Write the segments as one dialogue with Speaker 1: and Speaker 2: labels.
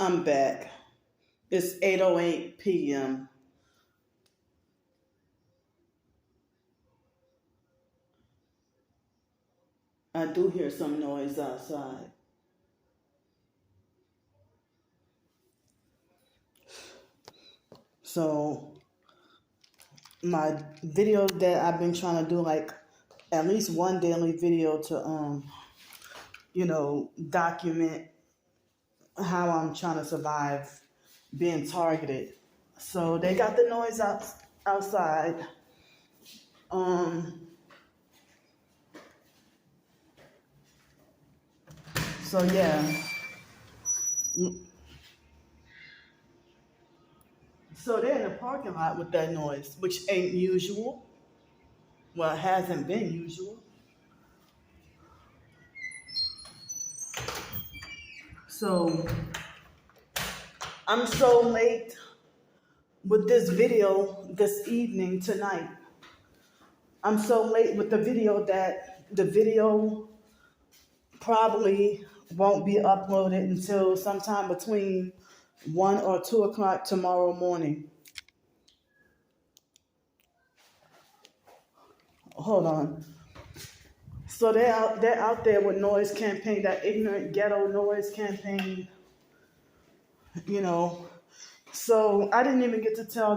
Speaker 1: I'm back. It's 8:08 p.m. I do hear some noise outside. So my videos that I've been trying to do, like at least one daily video to document how I'm trying to survive being targeted. So they got the noise outside. So yeah. So they're in the parking lot with that noise, which ain't usual. Well, it hasn't been usual. So I'm so late with this video this evening tonight. I'm so late with the video that the video probably won't be uploaded until sometime between 1 or 2 o'clock tomorrow morning. Hold on. So they're out there with noise campaign, that ignorant ghetto noise campaign, So I didn't even get to tell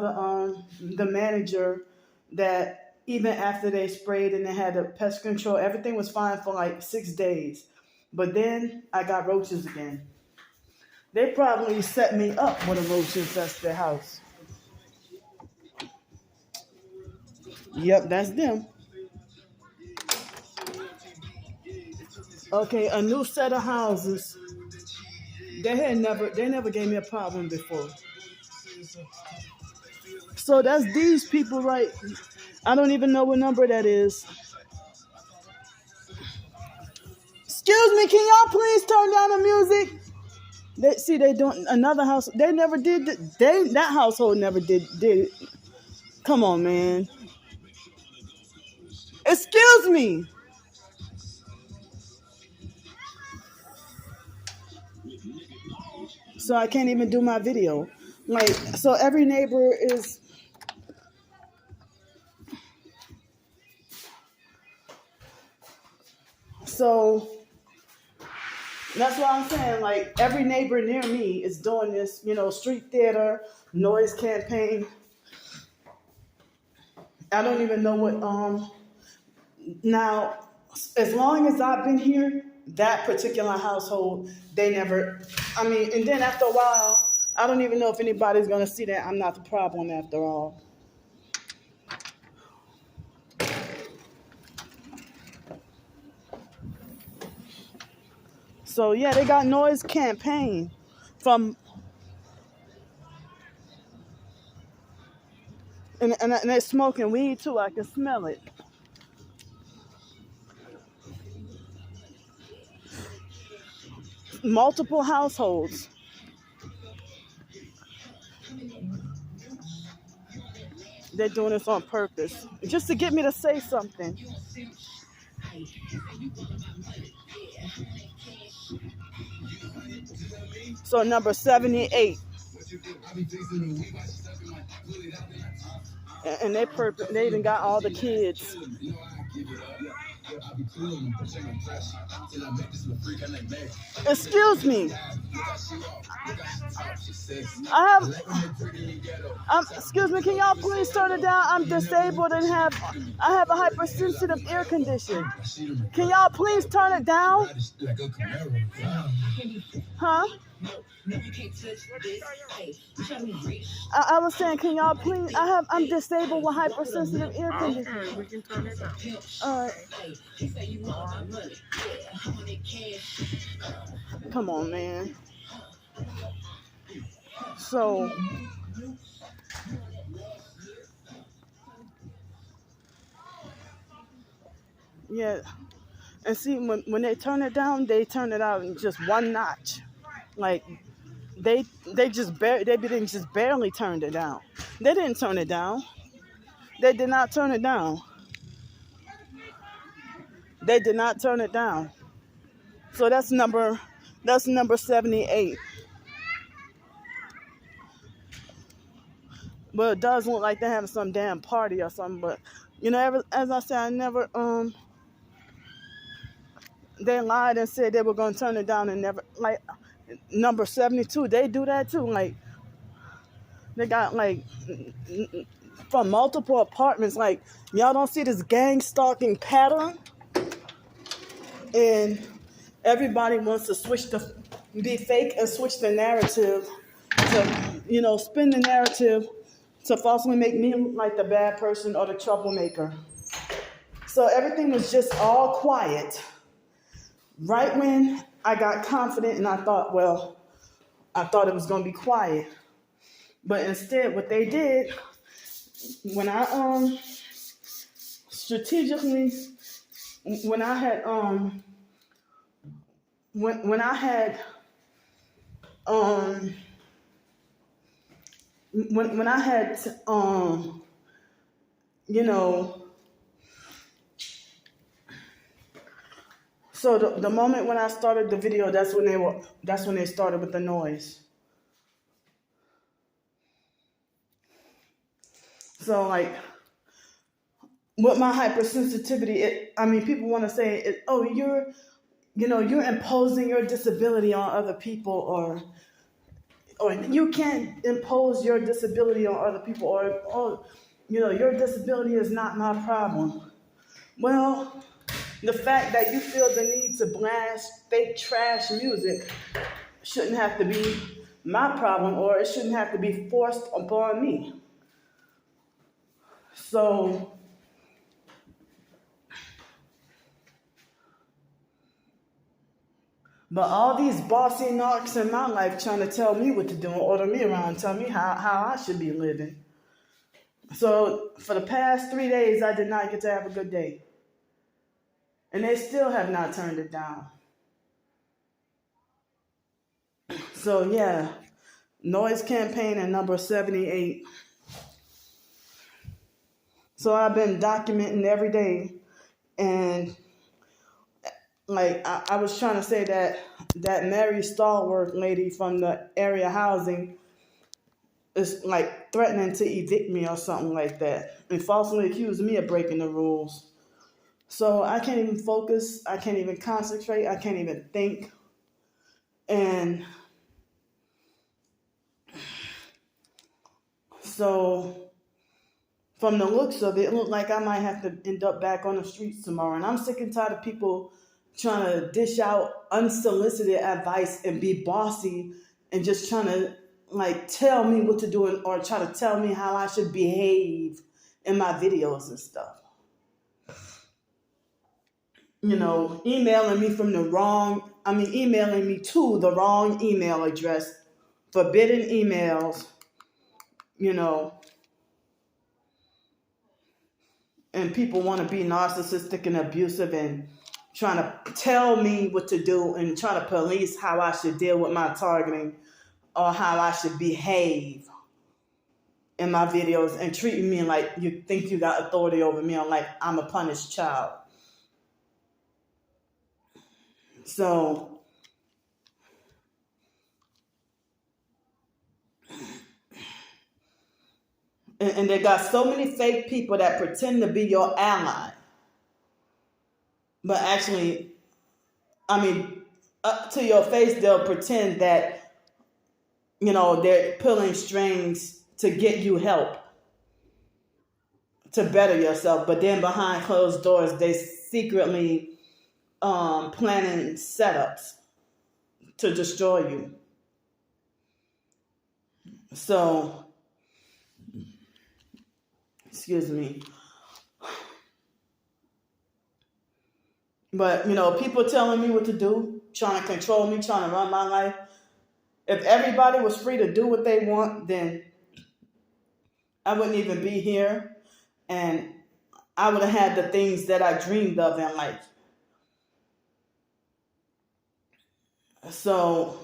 Speaker 1: the manager that even after they sprayed and they had the pest control, everything was fine for like 6 days. But then I got roaches again. They probably set me up with a roach infested house. Yep, that's them. Okay, a new set of houses. They never gave me a problem before. So that's these people, right? I don't even know what number that is. Excuse me, can y'all please turn down the music? They don't another house. They never did. That household never did it. Come on, man. Excuse me. So I can't even do my video. Like, so every neighbor is. So that's what I'm saying. Like, every neighbor near me is doing this, street theater, noise campaign. I don't even know what, now, as long as I've been here, that particular household, they never, and then after a while, I don't even know if anybody's going to see that I'm not the problem after all. So yeah, they got noise campaign from, and they're smoking weed too. I can smell it. Multiple households. They're doing this on purpose, just to get me to say something. So number 78. And they even got all the kids. Excuse me. Excuse me, can y'all please turn it down? I'm disabled and I have a hypersensitive ear condition. Can y'all please turn it down? Huh? I was saying, can y'all please? I'm disabled with hypersensitive ear condition.
Speaker 2: Okay, we can turn it down.
Speaker 1: All right. Come on, man. So, yeah. And see, when they turn it down, they turn it out in just one notch. Like, they didn't just barely turn it down. They didn't turn it down. They did not turn it down. They did not turn it down. So that's number 78. Well, it does look like they're having some damn party or something. But as I said, I never they lied and said they were gonna turn it down and never like number 72. They do that too. Like they got like from multiple apartments. Like y'all don't see this gang stalking pattern, and everybody wants to be fake and switch the narrative to spin the narrative to falsely make me look like the bad person or the troublemaker. So everything was just all quiet. Right when I got confident and I thought it was going to be quiet. But instead, what they did, when I strategically, when I had when I had when I had so the moment when I started the video, that's when they started with the noise. So like with my hypersensitivity, people want to say, oh, you're imposing your disability on other people, or you can't impose your disability on other people, or your disability is not my problem. Well, the fact that you feel the need to blast fake trash music shouldn't have to be my problem, or it shouldn't have to be forced upon me. So, but all these bossy narcs in my life trying to tell me what to do and order me around, tell me how I should be living. So for the past 3 days, I did not get to have a good day. And they still have not turned it down. So yeah, noise campaign and number 78. So I've been documenting every day, and like I was trying to say that Mary Stalwart lady from the area housing is like threatening to evict me or something like that, and falsely accused me of breaking the rules. So I can't even focus, I can't even concentrate, I can't even think. And so from the looks of it, it looked like I might have to end up back on the streets tomorrow. And I'm sick and tired of people trying to dish out unsolicited advice and be bossy and just trying to like tell me what to do or try to tell me how I should behave in my videos and stuff. Emailing me to the wrong email address, forbidden emails, and people want to be narcissistic and abusive and trying to tell me what to do and trying to police how I should deal with my targeting or how I should behave in my videos and treating me like you think you got authority over me, or like I'm a punished child. So and they got so many fake people that pretend to be your ally. But actually, up to your face, they'll pretend that, they're pulling strings to get you help, to better yourself. But then behind closed doors, they secretly planning setups to destroy you. So, excuse me. But, people telling me what to do, trying to control me, trying to run my life. If everybody was free to do what they want, then I wouldn't even be here. And I would have had the things that I dreamed of in life. So,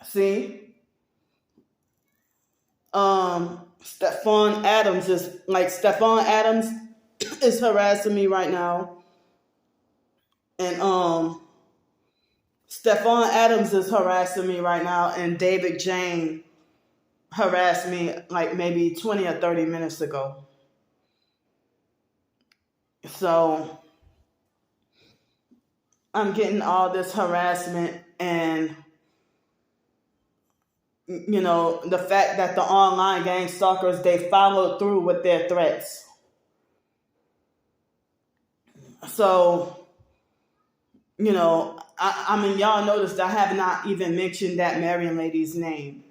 Speaker 1: see? Stephon Adams is harassing me right now. And Stephon Adams is harassing me right now, and David Jane harassed me like maybe 20 or 30 minutes ago. So I'm getting all this harassment, and the fact that the online gang stalkers, they followed through with their threats. So, I mean, y'all noticed I have not even mentioned that Marion lady's name.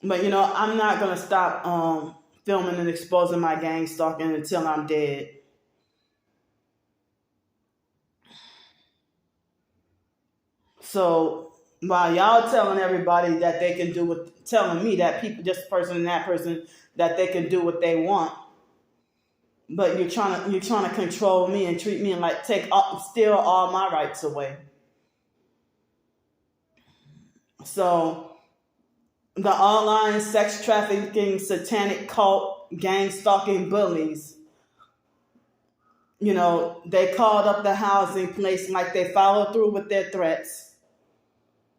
Speaker 1: But, I'm not going to stop filming and exposing my gang stalking until I'm dead. So, while y'all telling everybody that they can do what, telling me that people, this person and that person, that they can do what they want, but you're trying to control me and treat me and like steal all my rights away. So the online sex trafficking, satanic cult, gang stalking bullies, they called up the housing place like they followed through with their threats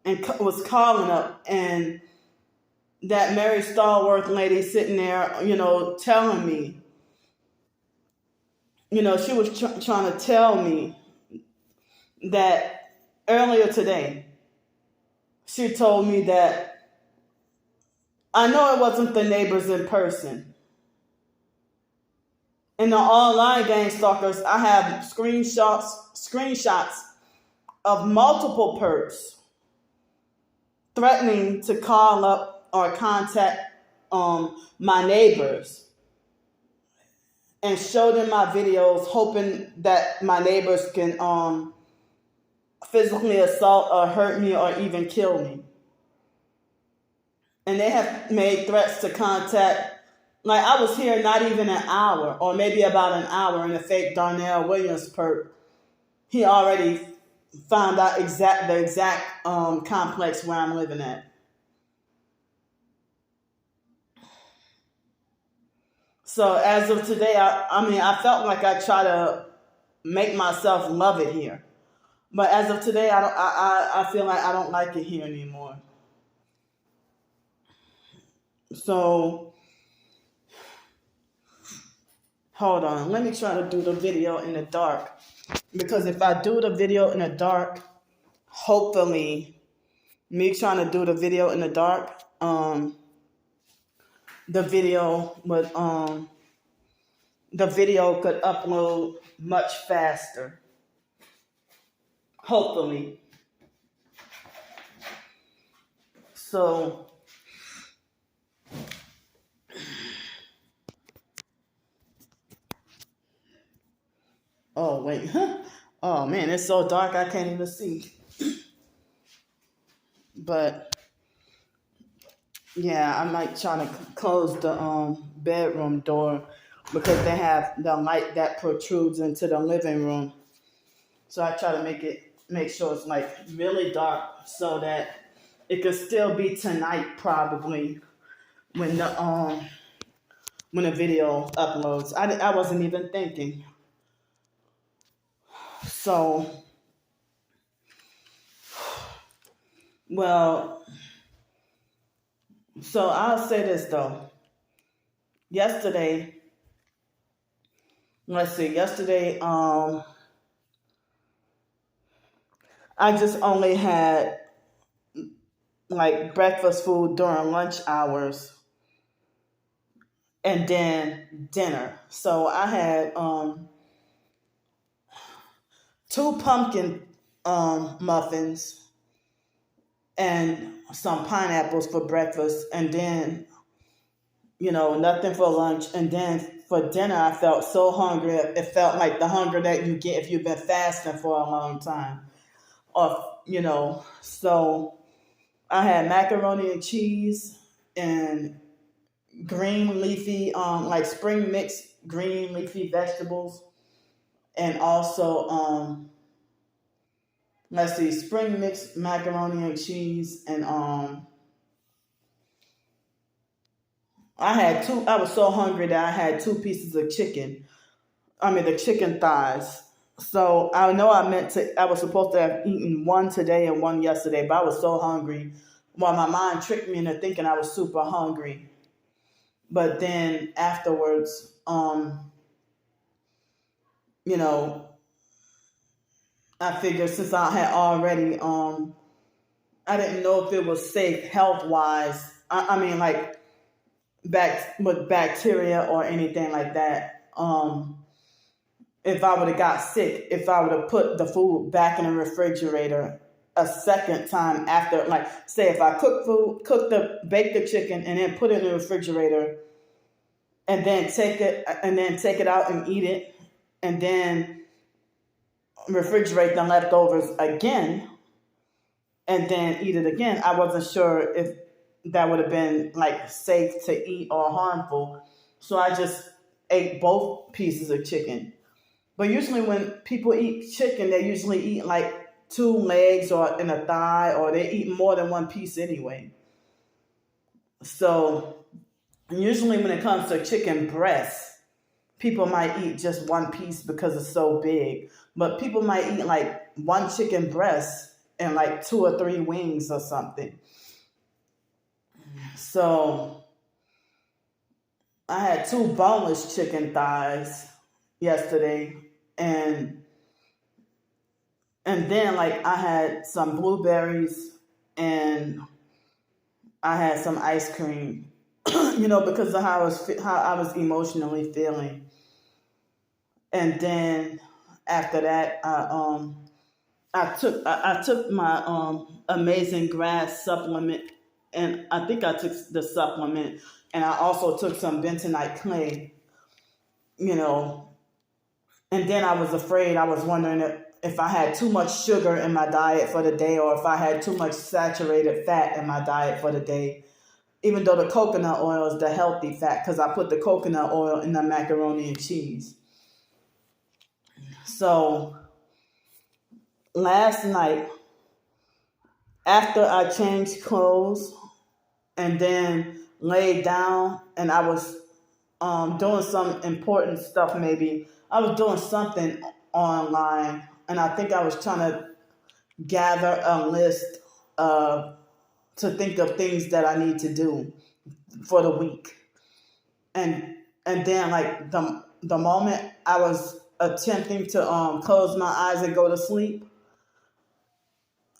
Speaker 1: and was calling up, and that Mary Stallworth lady sitting there, telling me, she was trying to tell me that earlier today, she told me that I know it wasn't the neighbors in person. In the online gang stalkers, I have screenshots of multiple perps threatening to call up or contact my neighbors and show them my videos, hoping that my neighbors can physically assault or hurt me or even kill me. And they have made threats to contact, like I was here not even an hour, or maybe about an hour, and the fake Darnell Williams perp, he already found out the exact complex where I'm living at. So as of today, I felt like I try to make myself love it here, but as of today, I feel like I don't like it here anymore. So hold on, let me try to do the video in the dark, because if I do the video in the dark, hopefully, me trying to do the video in the dark, the video could upload much faster. Hopefully. So oh wait. Oh man, it's so dark I can't even see. But yeah, I might try to close the bedroom door, because they have the light that protrudes into the living room. So I try to make sure it's like really dark, so that it could still be tonight probably when the video uploads. I wasn't even thinking. So so I'll say this though. Yesterday, I just only had like breakfast food during lunch hours and then dinner. So I had 2 pumpkin muffins and some pineapples for breakfast, and then nothing for lunch. And then for dinner, I felt so hungry. It felt like the hunger that you get if you've been fasting for a long time. So I had macaroni and cheese and green leafy, like spring mix green leafy vegetables, and also spring mix macaroni and cheese, and I was so hungry that I had 2 pieces of chicken. The chicken thighs. So I know I was supposed to have eaten one today and one yesterday, but I was so hungry Well, my mind tricked me into thinking I was super hungry. But then afterwards, you know, I figured since I had already, I didn't know if it was safe health wise. I mean, like with bacteria or anything like that. If I would have got sick, if I would have put the food back in the refrigerator a second time after, like, say if I bake the chicken and then put it in the refrigerator and then take it out and eat it and then refrigerate the leftovers again and then eat it again, I wasn't sure if that would have been like safe to eat or harmful. So I just ate both pieces of chicken. But usually when people eat chicken, they usually eat like two legs or in a thigh, or they eat more than one piece anyway. So usually when it comes to chicken breasts, people might eat just one piece because it's so big. But people might eat like one chicken breast and like 2 or 3 wings or something. So I had 2 boneless chicken thighs yesterday, and then like I had some blueberries and I had some ice cream, because of how I was emotionally feeling. And then after that, I took my Amazing Grass supplement, and I think I took the supplement, and I also took some bentonite clay, and then I was afraid. I was wondering if I had too much sugar in my diet for the day, or if I had too much saturated fat in my diet for the day, even though the coconut oil is the healthy fat, because I put the coconut oil in the macaroni and cheese. So last night, after I changed clothes and then laid down, and I was doing some important stuff, maybe I was doing something online, and I think I was trying to gather a list to think of things that I need to do for the week. And then like the moment I was attempting to close my eyes and go to sleep,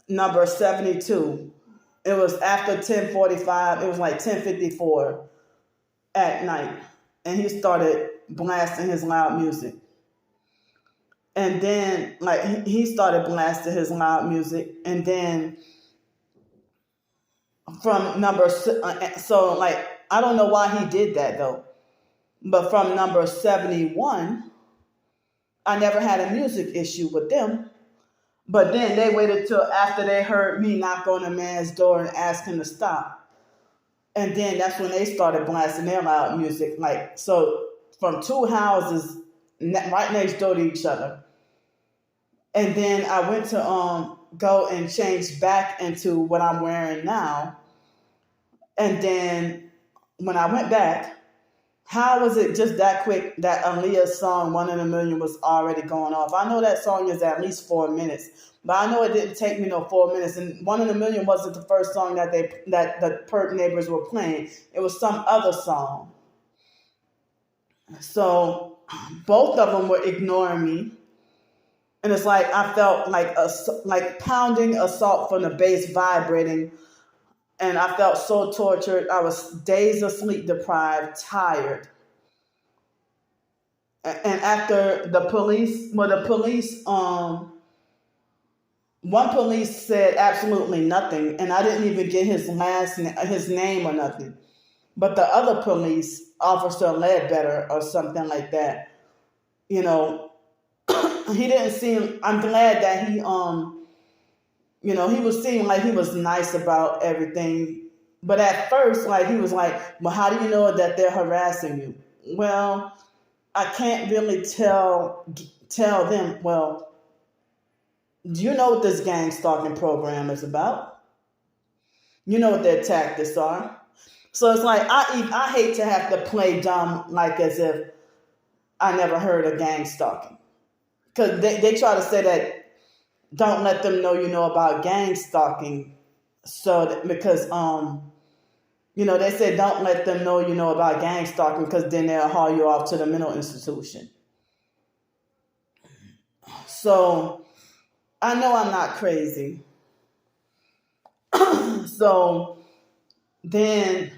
Speaker 1: number 72. It was after 10:45. It was like 10:54 at night, and he started blasting his loud music. And then like he started blasting his loud music, and then from so like I don't know why he did that though, but from number 71, I never had a music issue with them. But then they waited till after they heard me knock on a man's door and ask him to stop. And then that's when they started blasting their loud music. Like, so from 2 houses right next door to each other. And then I went to go and change back into what I'm wearing now. And then when I went back, how was it just that quick that Aaliyah's song "One in a Million" was already going off? I know that song is at least 4 minutes, but I know it didn't take me no 4 minutes. And "One in a Million" wasn't the first song that the Perk neighbors were playing. It was some other song. So both of them were ignoring me, and it's like I felt like pounding assault from the bass vibrating, and I felt so tortured. I was days of sleep deprived, tired. And after the police, one police said absolutely nothing, and I didn't even get his name or nothing. But the other police, Officer Ledbetter or something like that, he didn't seem. I'm glad that he was seeming like he was nice about everything. But at first, like he was like, "Well, how do you know that they're harassing you?" Well, I can't really tell them, well, do you know what this gang stalking program is about? You know what their tactics are. So it's like, I hate to have to play dumb, like as if I never heard of gang stalking. Because they try to say that don't let them know you know about gang stalking. So because they said don't let them know about gang stalking because then they'll haul you off to the mental institution. So I know I'm not crazy. So then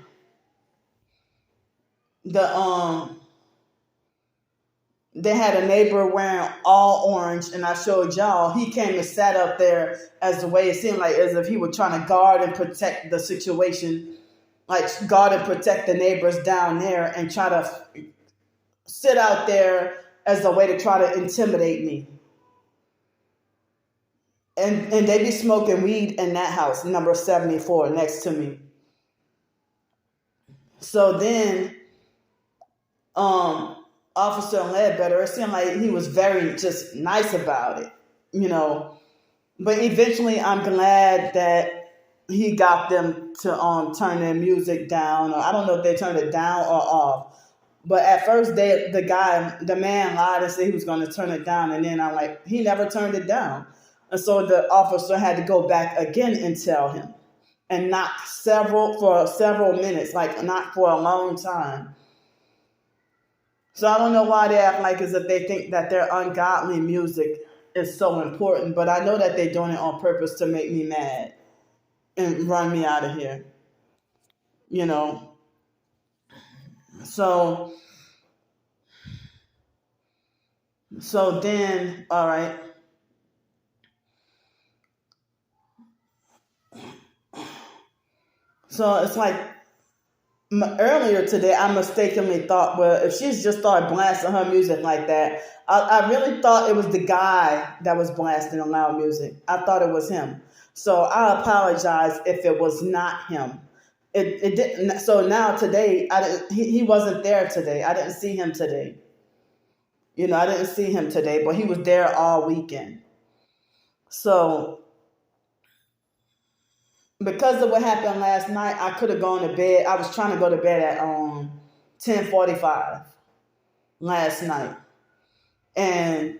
Speaker 1: they had a neighbor wearing all orange, and I showed y'all. He came and sat up there as the way it seemed like as if he was trying to guard and protect the situation, like guard and protect the neighbors down there, and try to sit out there as a way to try to intimidate me. And they be smoking weed in that house, number 74, next to me. So then, Officer Ledbetter, it seemed like he was very just nice about it, But eventually, I'm glad that he got them to turn their music down. Or I don't know if they turned it down or off. But at first, the man lied and said he was going to turn it down, and then I'm like, he never turned it down. And so the officer had to go back again and tell him, and knock for several minutes, like not for a long time. So I don't know why they act like as if they think that their ungodly music is so important, but I know that they're doing it on purpose to make me mad and run me out of here. So then, all right. So it's like earlier today, I mistakenly thought, well, if she's just started blasting her music like that, I really thought it was the guy that was blasting the loud music. I thought it was him. So I apologize if it was not him. It didn't. So now today, he wasn't there today. I didn't see him today. I didn't see him today, but he was there all weekend. So because of what happened last night, I could have gone to bed. I was trying to go to bed at 10:45 last night. And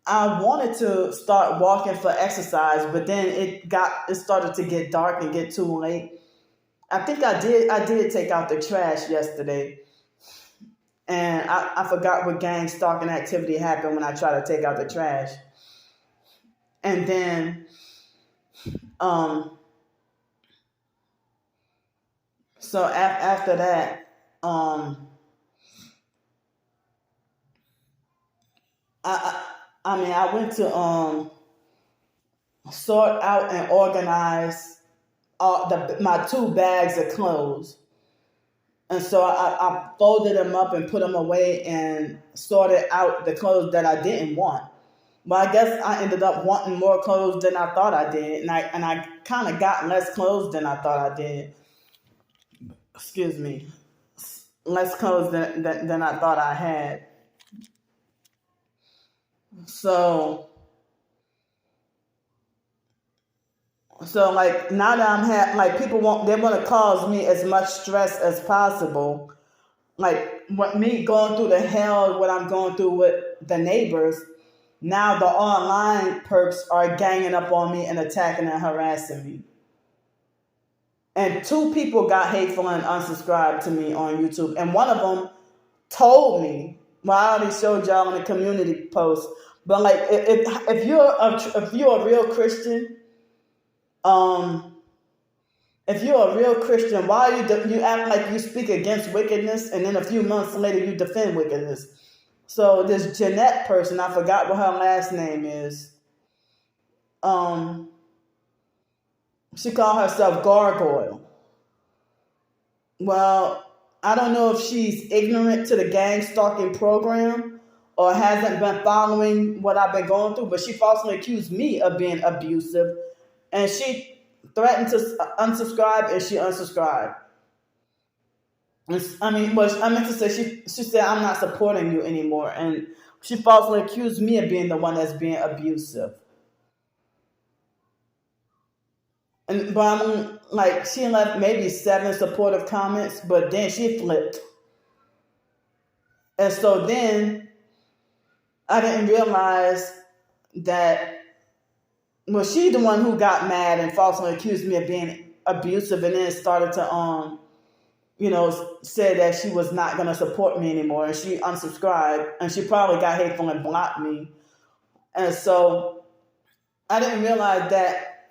Speaker 1: I wanted to start walking for exercise, but then it started to get dark and get too late. I think I did take out the trash yesterday. And I forgot what gang stalking activity happened when I tried to take out the trash. And then so after that, I went to sort out and organize my 2 bags of clothes, and so I folded them up and put them away and sorted out the clothes that I didn't want. But I guess I ended up wanting more clothes than I thought I did, and I kind of got less clothes than I thought I did. Excuse me, less clothes than I thought I had. So like now that like people want to cause me as much stress as possible. Like what me going through the hell, what I'm going through with the neighbors. Now the online perps are ganging up on me and attacking and harassing me. And 2 people got hateful and unsubscribed to me on YouTube. And one of them told me, well, I already showed y'all in the community post, but like if you're a real Christian, if you're a real Christian, why you act like you speak against wickedness, and then a few months later you defend wickedness? So this Jeanette person, I forgot what her last name is. She called herself Gargoyle. Well, I don't know if she's ignorant to the gang stalking program or hasn't been following what I've been going through, but she falsely accused me of being abusive, and she threatened to unsubscribe, and she unsubscribed. I mean, well, I meant to say she said, I'm not supporting you anymore, and she falsely accused me of being the one that's being abusive. But I'm like, she left maybe 7 supportive comments, but then she flipped. And so then I didn't realize that well, she the one who got mad and falsely accused me of being abusive, and then started to said that she was not going to support me anymore, and she unsubscribed, and she probably got hateful and blocked me. And so I didn't realize that,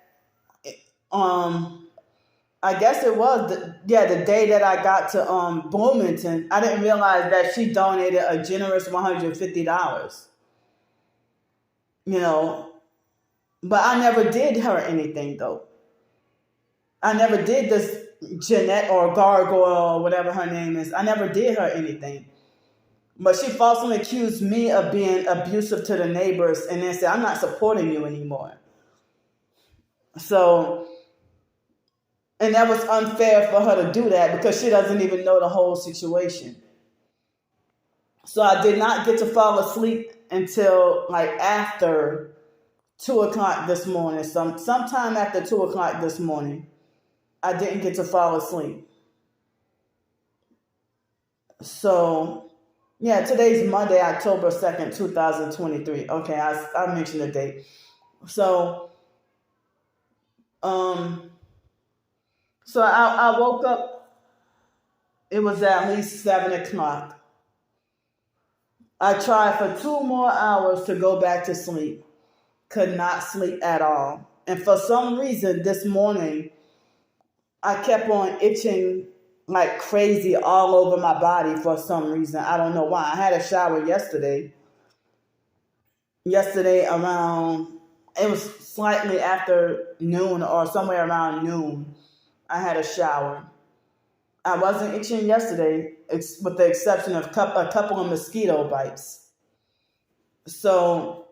Speaker 1: I guess it was the day that I got to Bloomington, I didn't realize that she donated a generous $150. But I never did her anything, though. I never did this Jeanette or Gargoyle or whatever her name is. I never did her anything. But she falsely accused me of being abusive to the neighbors, and then said, I'm not supporting you anymore. So, and that was unfair for her to do that because she doesn't even know the whole situation. So I did not get to fall asleep until like after 2 o'clock this morning. Sometime after 2 o'clock this morning, I didn't get to fall asleep. So, yeah, today's Monday, October 2nd, 2023. Okay, I mentioned the date. So, I woke up, it was at least 7 o'clock. I tried for 2 more hours to go back to sleep. Could not sleep at all. And for some reason, this morning, I kept on itching like crazy all over my body for some reason. I don't know why. I had a shower yesterday. Yesterday around, it was slightly after noon or somewhere around noon, I had a shower. I wasn't itching yesterday, with the exception of a couple of mosquito bites. So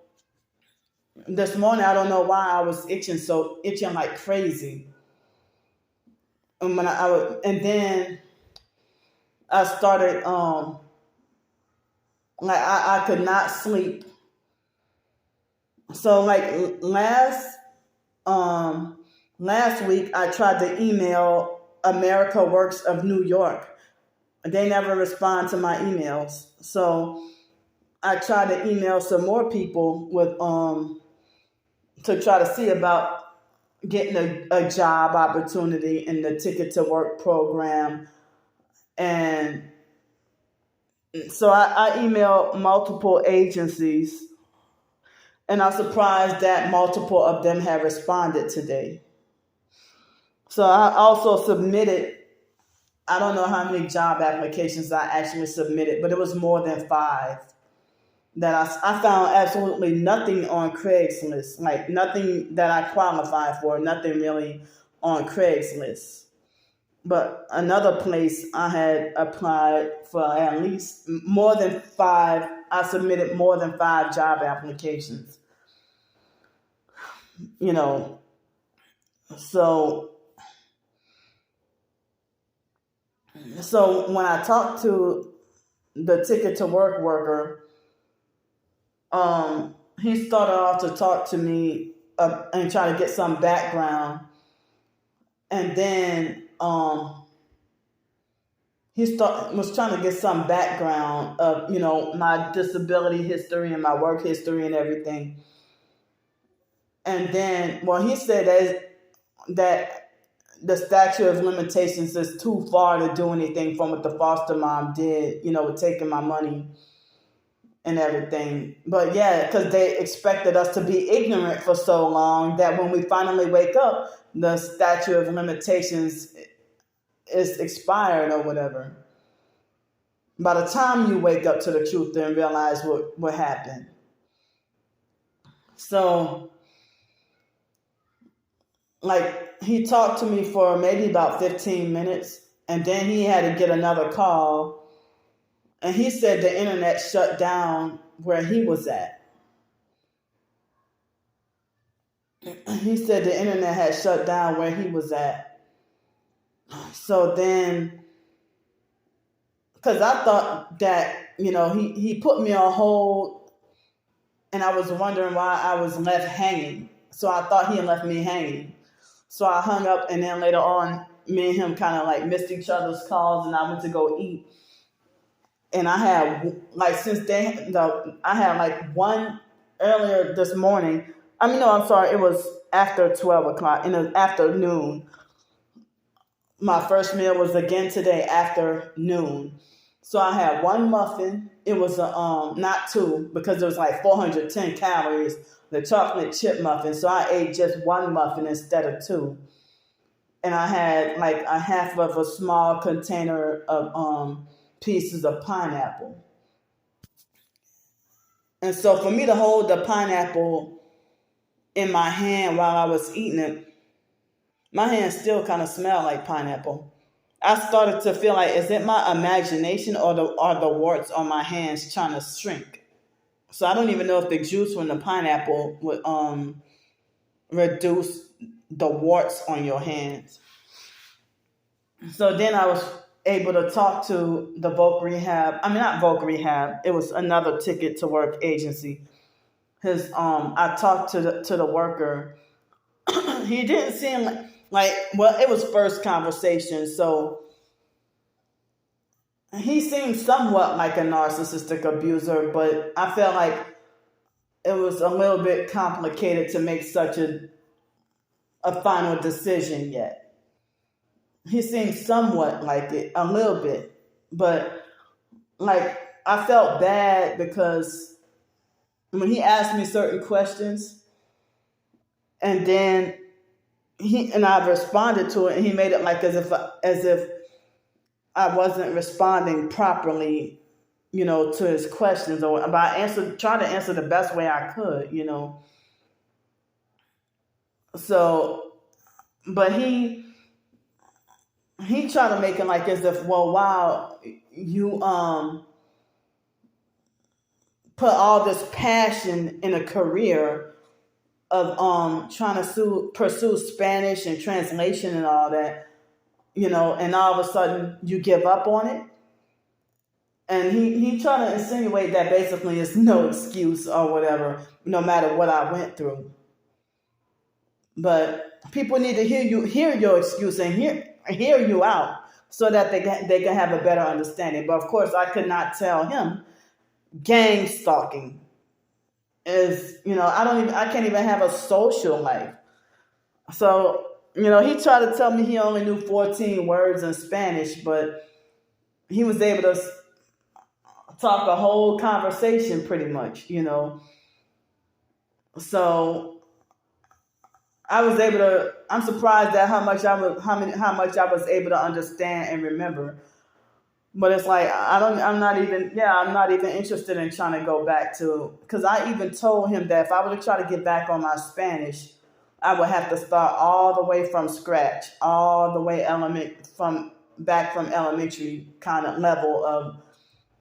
Speaker 1: this morning, I don't know why I was itching like crazy. And then I started I could not sleep. So like last week I tried to email America Works of New York. They never respond to my emails. So I tried to email some more people with to try to see about getting a job opportunity in the Ticket to Work program. And so I emailed multiple agencies, and I'm surprised that multiple of them have responded today. So I also submitted, I don't know how many job applications I actually submitted, but it was more than 5. That I found absolutely nothing on Craigslist, like nothing that I qualified for, nothing really on Craigslist. But another place I had applied for at least more than 5, I submitted more than 5 job applications. So when I talked to the Ticket to Work worker, he started off to talk to me and try to get some background. And then he was trying to get some background of, my disability history and my work history and everything. And then, he said that the statute of limitations is too far to do anything from what the foster mom did, with taking my money and everything. But yeah, because they expected us to be ignorant for so long that when we finally wake up, the statute of limitations is expired or whatever. By the time you wake up to the truth and realize what happened. So, he talked to me for maybe about 15 minutes, and then he had to get another call. And he said the internet shut down where he was at. He said the internet had shut down where he was at. So then, because I thought that, he put me on hold, and I was wondering why I was left hanging. So I thought he had left me hanging. So I hung up, and then later on, me and him kind of missed each other's calls, and I went to go eat. And I had, one earlier this morning, I mean, no, I'm sorry. It was after 12 o'clock in the afternoon. My first meal was again today after noon. So I had one muffin. It was a not two because it was like 410 calories. The chocolate chip muffin. So I ate just one muffin instead of two. And I had like a half of a small container of pieces of pineapple. And so for me to hold the pineapple in my hand while I was eating it, my hands still kind of smell like pineapple. I started to feel like, is it my imagination or are the warts on my hands trying to shrink? So I don't even know if the juice from the pineapple would reduce the warts on your hands. So then I was able to talk to the voc rehab. I mean, not voc rehab. It was another ticket to work agency. I talked to the worker. He didn't seem like well, it was first conversation, so he seemed somewhat like a narcissistic abuser, but I felt like it was a little bit complicated to make such a final decision yet. He seemed somewhat like it, a little bit, but like I felt bad because when he asked me certain questions, and then I responded to it, and he made it like as if I wasn't responding properly, to his questions, or but tried to answer the best way I could. So, but he tried to make it like as if, well, wow, you put all this passion in a career of trying to pursue Spanish and translation and all that, and all of a sudden you give up on it. And he tried to insinuate that basically it's no excuse or whatever, no matter what I went through. But people need to hear your excuse and hear you out so that they can have a better understanding. But of course, I could not tell him gang stalking is, I can't even have a social life. So, he tried to tell me he only knew 14 words in Spanish, but he was able to talk a whole conversation pretty much, So I'm surprised at how much I was able to understand and remember. But it's like I'm not even interested in trying to go back to, because I even told him that if I were to try to get back on my Spanish, I would have to start all the way from scratch, all the way from elementary kind of level of,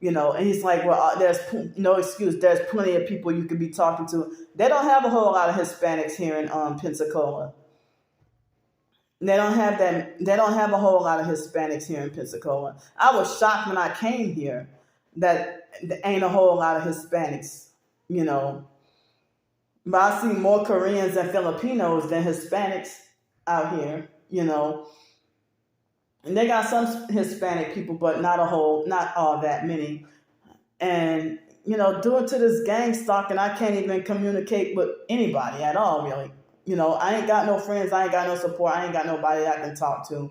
Speaker 1: and he's like, well, there's no excuse. There's plenty of people you could be talking to. They don't have a whole lot of Hispanics here in Pensacola. They don't have a whole lot of Hispanics here in Pensacola. I was shocked when I came here that there ain't a whole lot of Hispanics, But I see more Koreans and Filipinos than Hispanics out here, And they got some Hispanic people, but not all that many. And, due to this gang stalking, I can't even communicate with anybody at all, really. I ain't got no friends. I ain't got no support. I ain't got nobody I can talk to.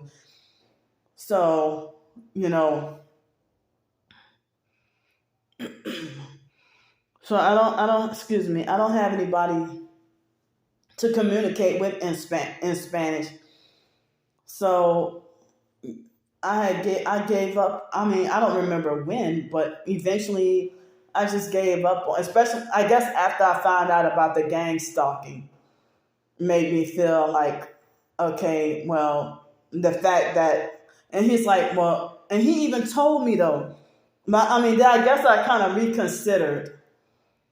Speaker 1: So, so I don't have anybody to communicate with in Spanish. So I gave up. I mean, I don't remember when, but eventually I just gave up, especially, I guess, after I found out about the gang stalking. Made me feel like, okay, well, the fact that, and he's like, well, and he even told me though, I guess I kind of reconsidered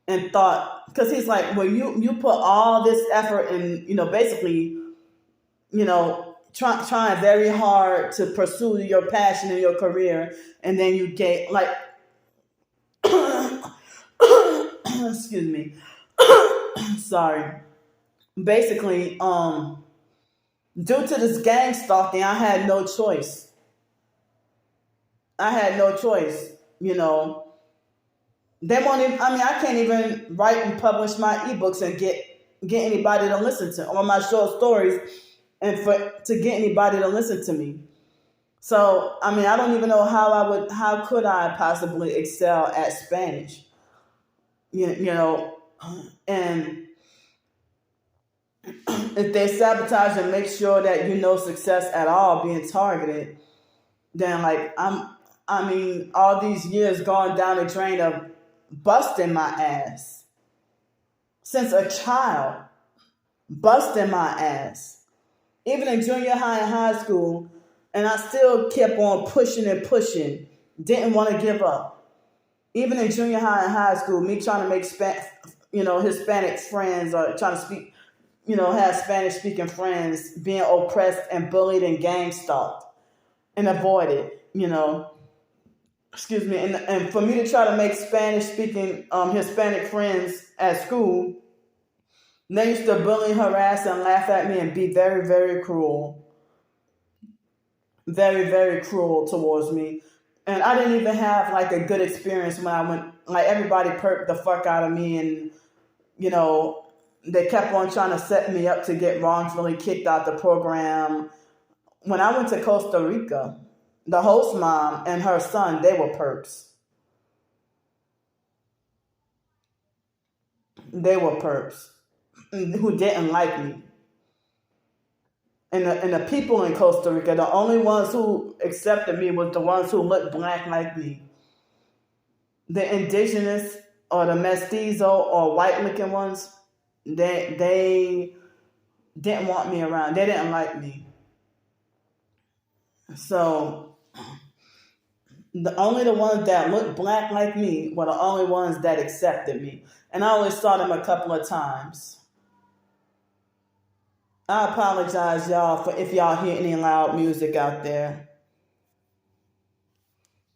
Speaker 1: and thought, because he's like, well, you put all this effort in, basically, trying very hard to pursue your passion in your career, and then you get like, excuse me, sorry. Basically, due to this gang stalking, I had no choice. They won't even, I can't even write and publish my ebooks and get get anybody to listen to, or my short stories, and to get anybody to listen to me. So, I mean, I don't even know how could I possibly excel at Spanish, you know, and if they sabotage and make sure that success at all being targeted, then like I mean, all these years gone down the drain of busting my ass since a child, busting my ass, even in junior high and high school, and I still kept on pushing and pushing, didn't want to give up. Even in junior high and high school, me trying to make Hispanic friends, or trying to speak, have Spanish speaking friends, being oppressed and bullied and gang stalked and avoided, excuse me, and for me to try to make Spanish speaking Hispanic friends at school, they used to bully, harass, and laugh at me and be very, very cruel. Very, very cruel towards me. And I didn't even have like a good experience when I went, like everybody perked the fuck out of me, and they kept on trying to set me up to get wrongfully kicked out the program. When I went to Costa Rica, the host mom and her son, they were perps. They were perps who didn't like me. And the people in Costa Rica, the only ones who accepted me was the ones who looked black like me. The indigenous or the mestizo or white looking ones, they didn't want me around. They didn't like me. So the ones that looked black like me were the only ones that accepted me. And I only saw them a couple of times. I apologize, y'all, for if y'all hear any loud music out there.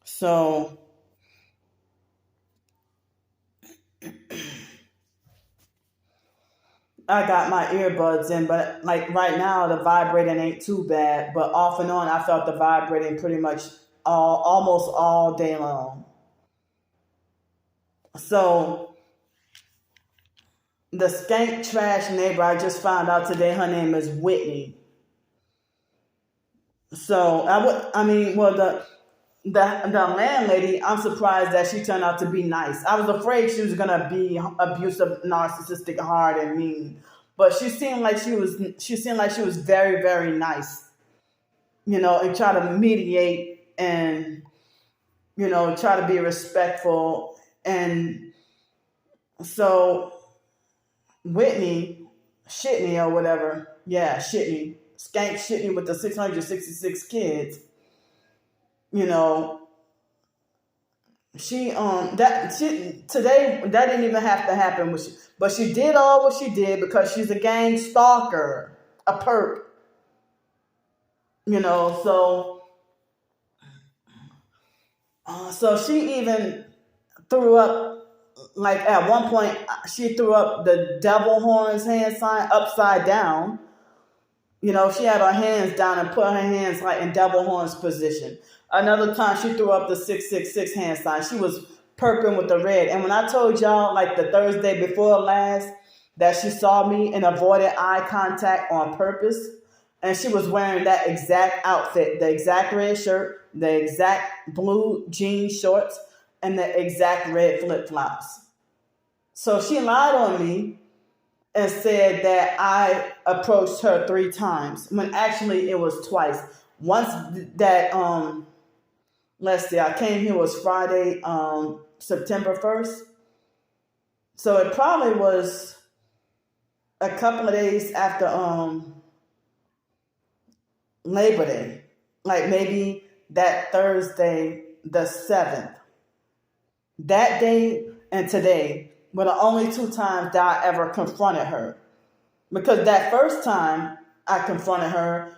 Speaker 1: So, I got my earbuds in, but like right now, the vibrating ain't too bad. But off and on, I felt the vibrating pretty much almost all day long. So, the skank trash neighbor, I just found out today, her name is Whitney. So the landlady, I'm surprised that she turned out to be nice. I was afraid she was gonna be abusive, narcissistic, hard, and mean, but she seemed like she was very, very nice, and try to mediate and try to be respectful. And so Whitney, Shitney or whatever, yeah, Shitney, Skank Shitney with the 666 kids, she today that didn't even have to happen, but she did all what she did because she's a gang stalker, a perp, so she even threw up. Like at one point, she threw up the devil horns hand sign upside down. She had her hands down and put her hands like in devil horns position. Another time, she threw up the 666 hand sign. She was perping with the red. And when I told y'all, like the Thursday before last, that she saw me and avoided eye contact on purpose, and she was wearing that exact outfit, the exact red shirt, the exact blue jean shorts, and the exact red flip-flops. So she lied on me and said that I approached her 3 times, when actually it was twice. Once that, let's see, I came here was Friday, September 1st. So it probably was a couple of days after Labor Day, like maybe that Thursday, the 7th. That day and today were the only 2 times that I ever confronted her. Because that first time I confronted her,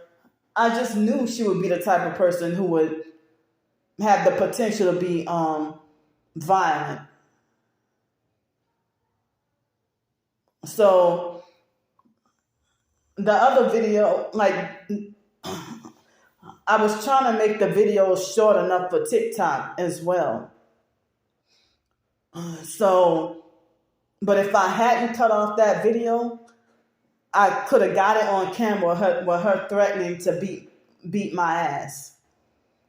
Speaker 1: I just knew she would be the type of person who would have the potential to be violent. So the other video, like, I was trying to make the video short enough for TikTok as well. So, but if I hadn't cut off that video, I could have got it on camera with her threatening to beat my ass.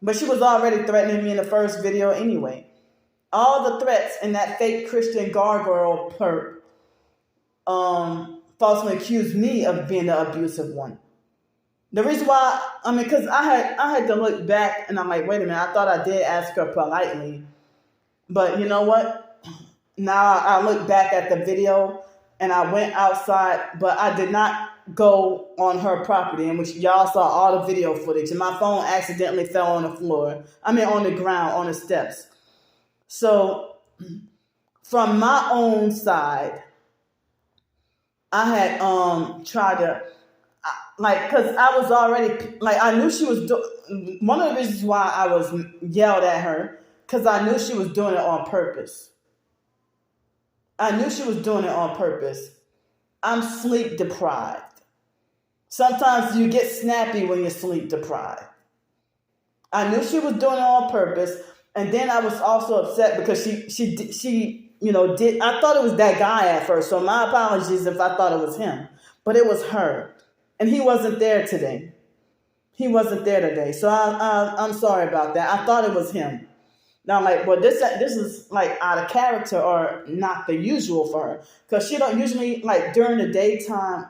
Speaker 1: But she was already threatening me in the first video anyway. All the threats in that fake Christian gargoyle perp falsely accused me of being the abusive one. The reason why, because I had to look back and I'm like, wait a minute, I thought I did ask her politely. But you know what? Now I look back at the video and I went outside, but I did not go on her property, in which y'all saw all the video footage, and my phone accidentally fell on the floor. On the ground, on the steps. So from my own side, I had tried to, because I was already, I knew she was one of the reasons why I was yelled at her, because I knew she was doing it on purpose. I knew she was doing it on purpose. I'm sleep deprived. Sometimes you get snappy when you're sleep deprived. I knew she was doing it on purpose, and then I was also upset because she did. I thought it was that guy at first, so my apologies if I thought it was him, but it was her, and he wasn't there today. He wasn't there today, so I'm sorry about that. I thought it was him. Now, this is out of character or not the usual for her, because she don't usually during the daytime.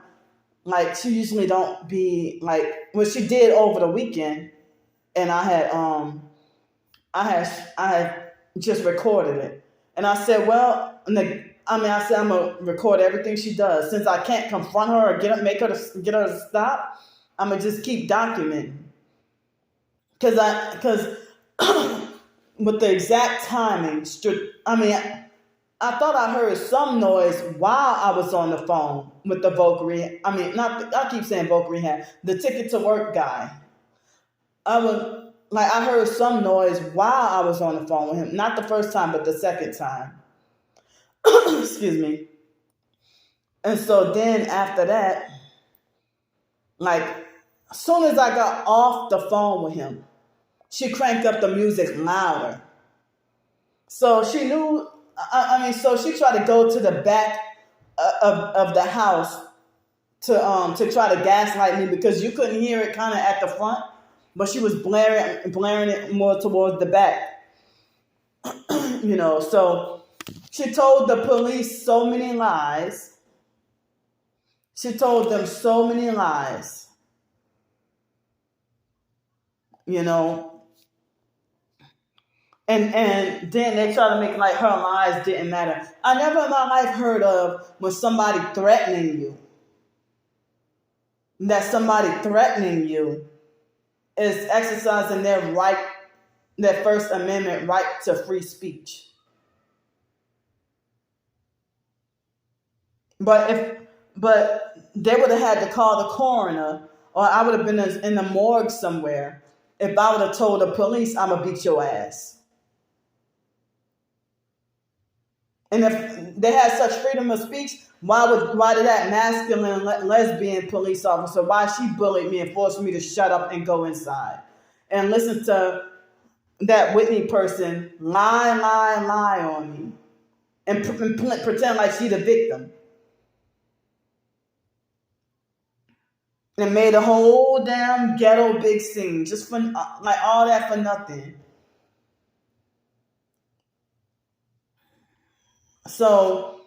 Speaker 1: She usually don't be what she did over the weekend, and I had just recorded it, and I said, well, I said I'm gonna record everything she does, since I can't confront her or make her to stop. I'm gonna just keep documenting, because with the exact timing, I thought I heard some noise while I was on the phone with the voc rehab. I keep saying voc rehab, the ticket to work guy. I heard some noise while I was on the phone with him. Not the first time, but the second time. Excuse me. And so then after that, as soon as I got off the phone with him, she cranked up the music louder. So she knew. So she tried to go to the back of the house to try to gaslight me, because you couldn't hear it kind of at the front, but she was blaring it more towards the back. So she told the police so many lies. She told them so many lies. And then they try to make her lies didn't matter. I never in my life heard of when somebody threatening you. That somebody threatening you is exercising their right, their First Amendment right to free speech. But they would have had to call the coroner, or I would have been in the morgue somewhere if I would have told the police, I'm gonna beat your ass. And if they had such freedom of speech, why did that masculine lesbian police officer, why she bullied me and forced me to shut up and go inside and listen to that Whitney person lie on me and pretend like she the victim, and made a whole damn ghetto big scene just for all that for nothing. So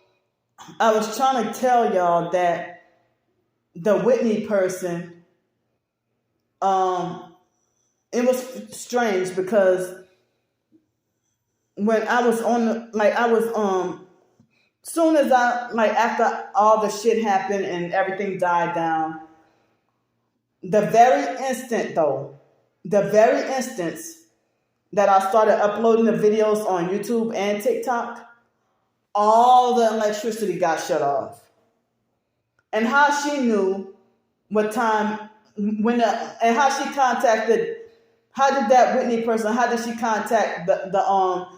Speaker 1: I was trying to tell y'all that the Whitney person, it was strange, because when I was soon as after all the shit happened and everything died down, the very instance that I started uploading the videos on YouTube and TikTok, all the electricity got shut off. And how she knew what time, and how she contacted, how did that Whitney person, how did she contact the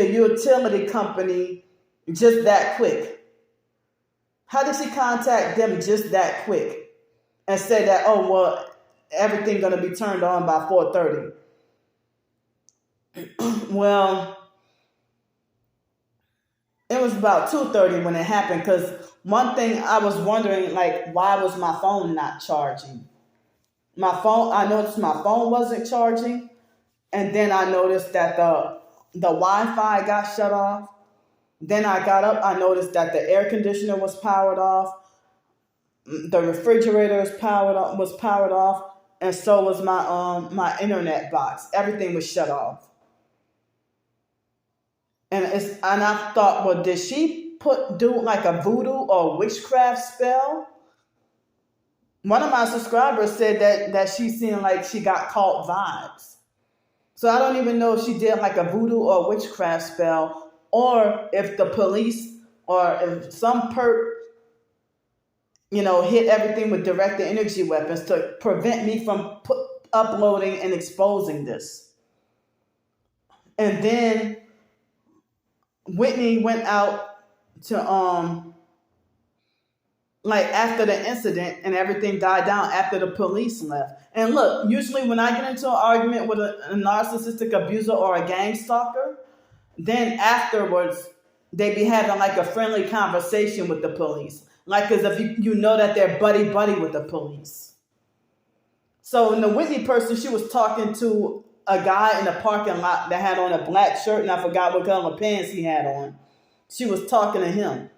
Speaker 1: utility company just that quick? How did she contact them just that quick and say that, oh, well, everything going to be turned on by 4:30? Well, it was about 2:30 when it happened, because one thing I was wondering, like, why was my phone not charging? I noticed my phone wasn't charging, and then I noticed that the Wi-Fi got shut off. Then I got up, I noticed that the air conditioner was powered off, the refrigerator was powered off, and so was my internet box. Everything was shut off. And I thought, well, did she do like a voodoo or witchcraft spell? One of my subscribers said that she seemed like she got cult vibes. So I don't even know if she did like a voodoo or witchcraft spell, or if the police or if some perp, hit everything with directed energy weapons to prevent me from uploading and exposing this. And then Whitney went out to like after the incident and everything died down after the police left. And look, usually when I get into an argument with a narcissistic abuser or a gang stalker, then afterwards they be having like a friendly conversation with the police, like as if you know that they're buddy with the police. So in the Whitney person, she was talking to a guy in the parking lot that had on a black shirt, and I forgot what color pants he had on. She was talking to him.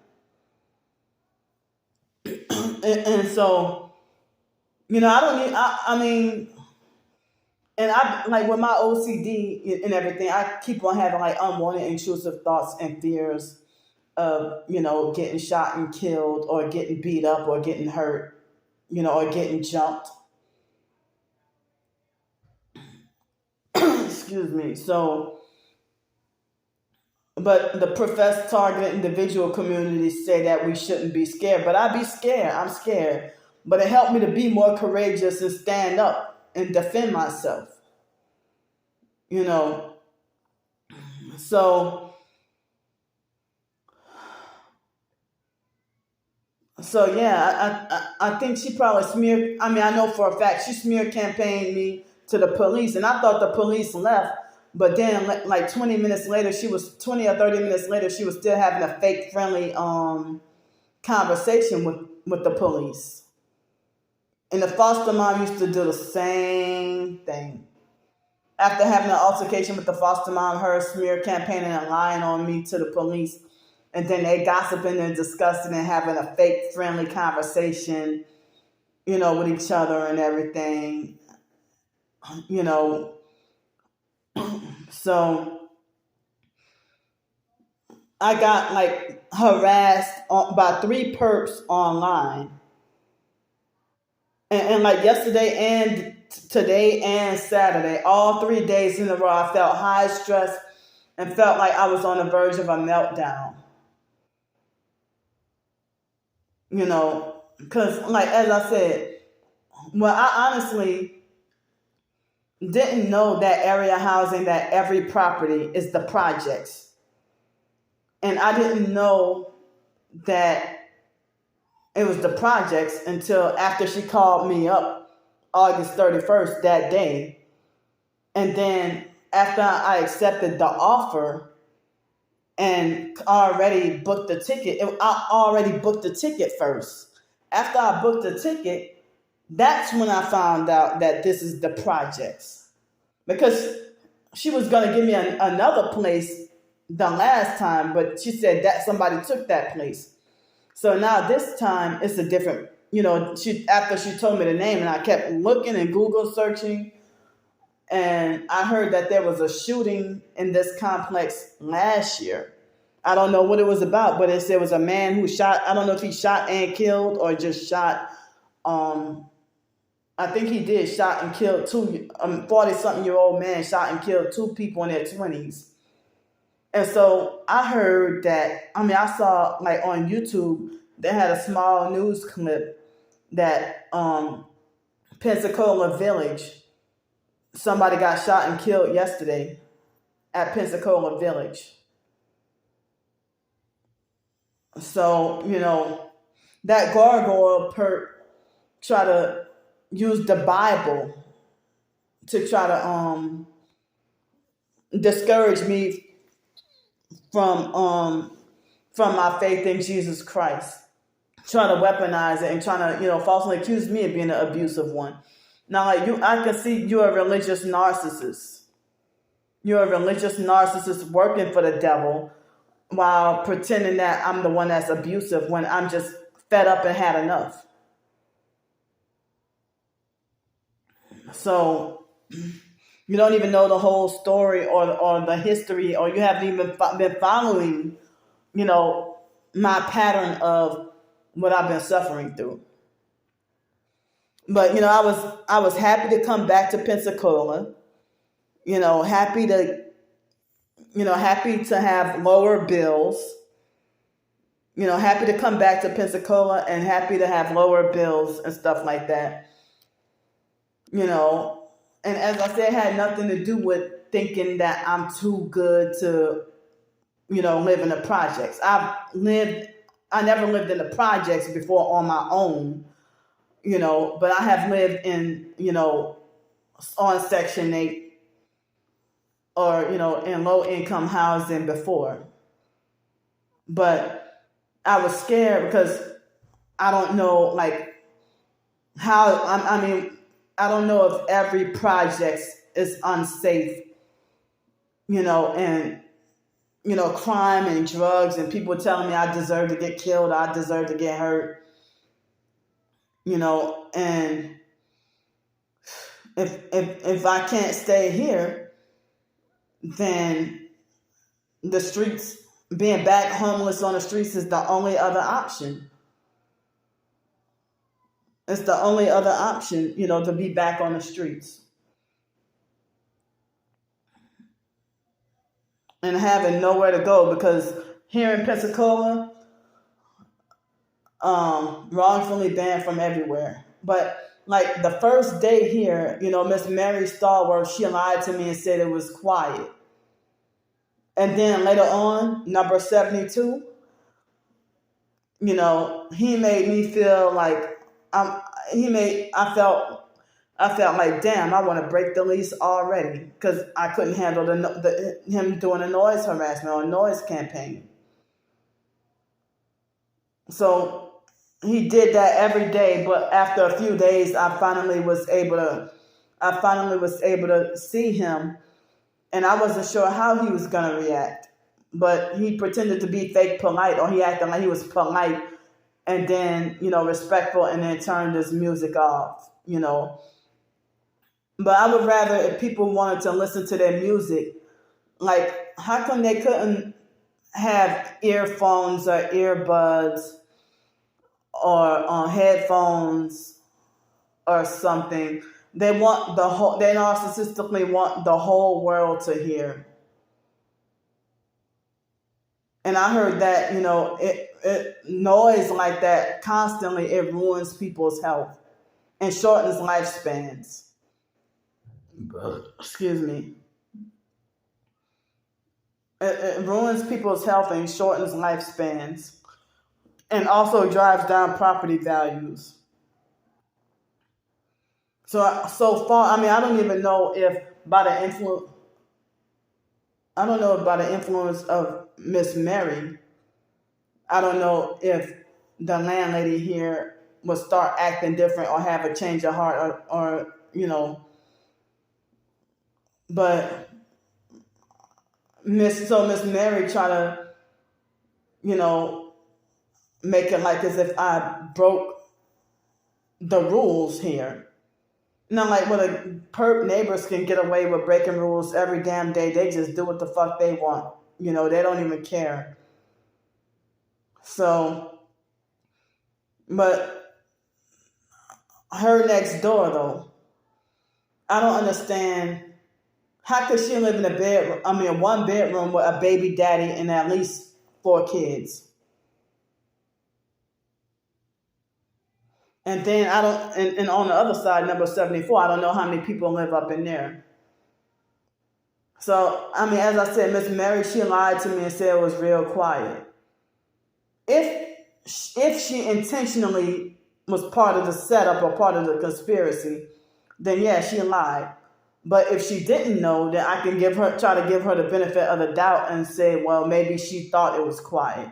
Speaker 1: and so, I mean, and I, like with my OCD and everything, I keep on having like unwanted intrusive thoughts and fears of, getting shot and killed or getting beat up or getting hurt, or getting jumped. Excuse me. So, but the professed targeted individual community say that we shouldn't be scared, but I be scared. I'm scared. But it helped me to be more courageous and stand up and defend myself. So yeah, I think she probably smeared. I mean, I know for a fact she smear campaigned me to the police, and I thought the police left. But then, like 20 or 30 minutes later, she was still having a fake friendly conversation with the police. And the foster mom used to do the same thing. After having an altercation with the foster mom, her smear campaigning and lying on me to the police, and then they gossiping and discussing and having a fake friendly conversation, with each other and everything, So I got like harassed by 3 perps online. And like yesterday and today and Saturday, all 3 days in a row, I felt high stress and felt like I was on the verge of a meltdown. Because like, as I said, well, I honestly didn't know that area housing, that every property is the projects. And I didn't know that it was the projects until after she called me up August 31st that day. And then after I accepted the offer and already booked the ticket, I already booked the ticket first. After I booked the ticket, that's when I found out that this is the projects. Because she was going to give me another place the last time, but she said that somebody took that place. So now this time it's a different, after she told me the name, and I kept looking and Google searching, and I heard that there was a shooting in this complex last year. I don't know what it was about, but it said it was a man who shot. I don't know if he shot and killed or just shot. I think he did shot and killed 40-something-year-old man shot and killed 2 people in their 20s. And so I heard that, I saw like on YouTube, they had a small news clip that Pensacola Village, somebody got shot and killed yesterday at Pensacola Village. So, that gargoyle perp try to use the Bible to try to discourage me from my faith in Jesus Christ. trying to weaponize it and trying to, falsely accuse me of being an abusive one. Now, like I can see you're a religious narcissist. You're a religious narcissist working for the devil while pretending that I'm the one that's abusive when I'm just fed up and had enough. So you don't even know the whole story or the history, or you haven't even been following, my pattern of what I've been suffering through. But, I was happy to come back to Pensacola, happy to have lower bills, happy to come back to Pensacola and happy to have lower bills and stuff like that. And as I said, it had nothing to do with thinking that I'm too good to, live in the projects. I never lived in the projects before on my own, but I have lived in, on Section 8 or, in low income housing before. But I was scared because I don't know, like, how, I don't know if every project is unsafe, and, crime and drugs and people telling me I deserve to get killed, I deserve to get hurt, and if I can't stay here, then the streets, being back homeless on the streets is the only other option. It's the only other option, to be back on the streets. And having nowhere to go, because here in Pensacola, wrongfully banned from everywhere. But like the first day here, Miss Mary Stallworth, she lied to me and said it was quiet. And then later on, number 72, he made me feel like I felt like, damn, I want to break the lease already because I couldn't handle him doing a noise harassment or a noise campaign. So he did that every day, but after a few days, I finally was able to see him, and I wasn't sure how he was going to react. But he pretended to be fake polite, or he acted like he was polite and then, respectful, and then turned his music off, But I would rather, if people wanted to listen to their music, like, how come they couldn't have earphones or earbuds or headphones or something? They narcissistically want the whole world to hear. And I heard that, noise like that constantly, it ruins people's health and shortens lifespans. Excuse me. It ruins people's health and shortens lifespans, and also drives down property values. So far, I don't even know if by the influence of Miss Mary, I don't know if the landlady here will start acting different or have a change of heart or but Miss Mary try to, make it like as if I broke the rules here. Not like when the perp neighbors can get away with breaking rules every damn day. They just do what the fuck they want. They don't even care. So, but her next door though, I don't understand. How could she live in a one bedroom with a baby daddy and at least 4 kids? And then and on the other side, number 74, I don't know how many people live up in there. So, as I said, Miss Mary, she lied to me and said it was real quiet. If she intentionally was part of the setup or part of the conspiracy, then yeah, she lied. But if she didn't know, then I can try to give her the benefit of the doubt and say, well, maybe she thought it was quiet.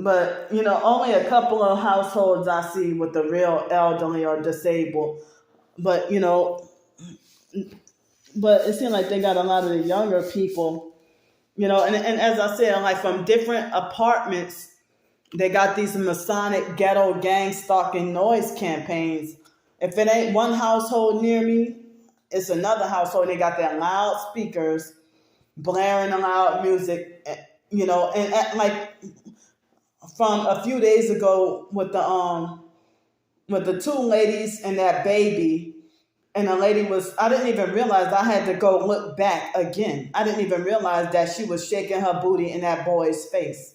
Speaker 1: But, only a couple of households I see with the real elderly or disabled. But, but it seems like they got a lot of the younger people, and as I said, like from different apartments, they got these Masonic ghetto gang stalking noise campaigns. If it ain't one household near me, it's another household. They got their loudspeakers blaring loud music, and like from a few days ago with the two ladies and that baby. And the lady I didn't even realize I had to go look back again. I didn't even realize that she was shaking her booty in that boy's face.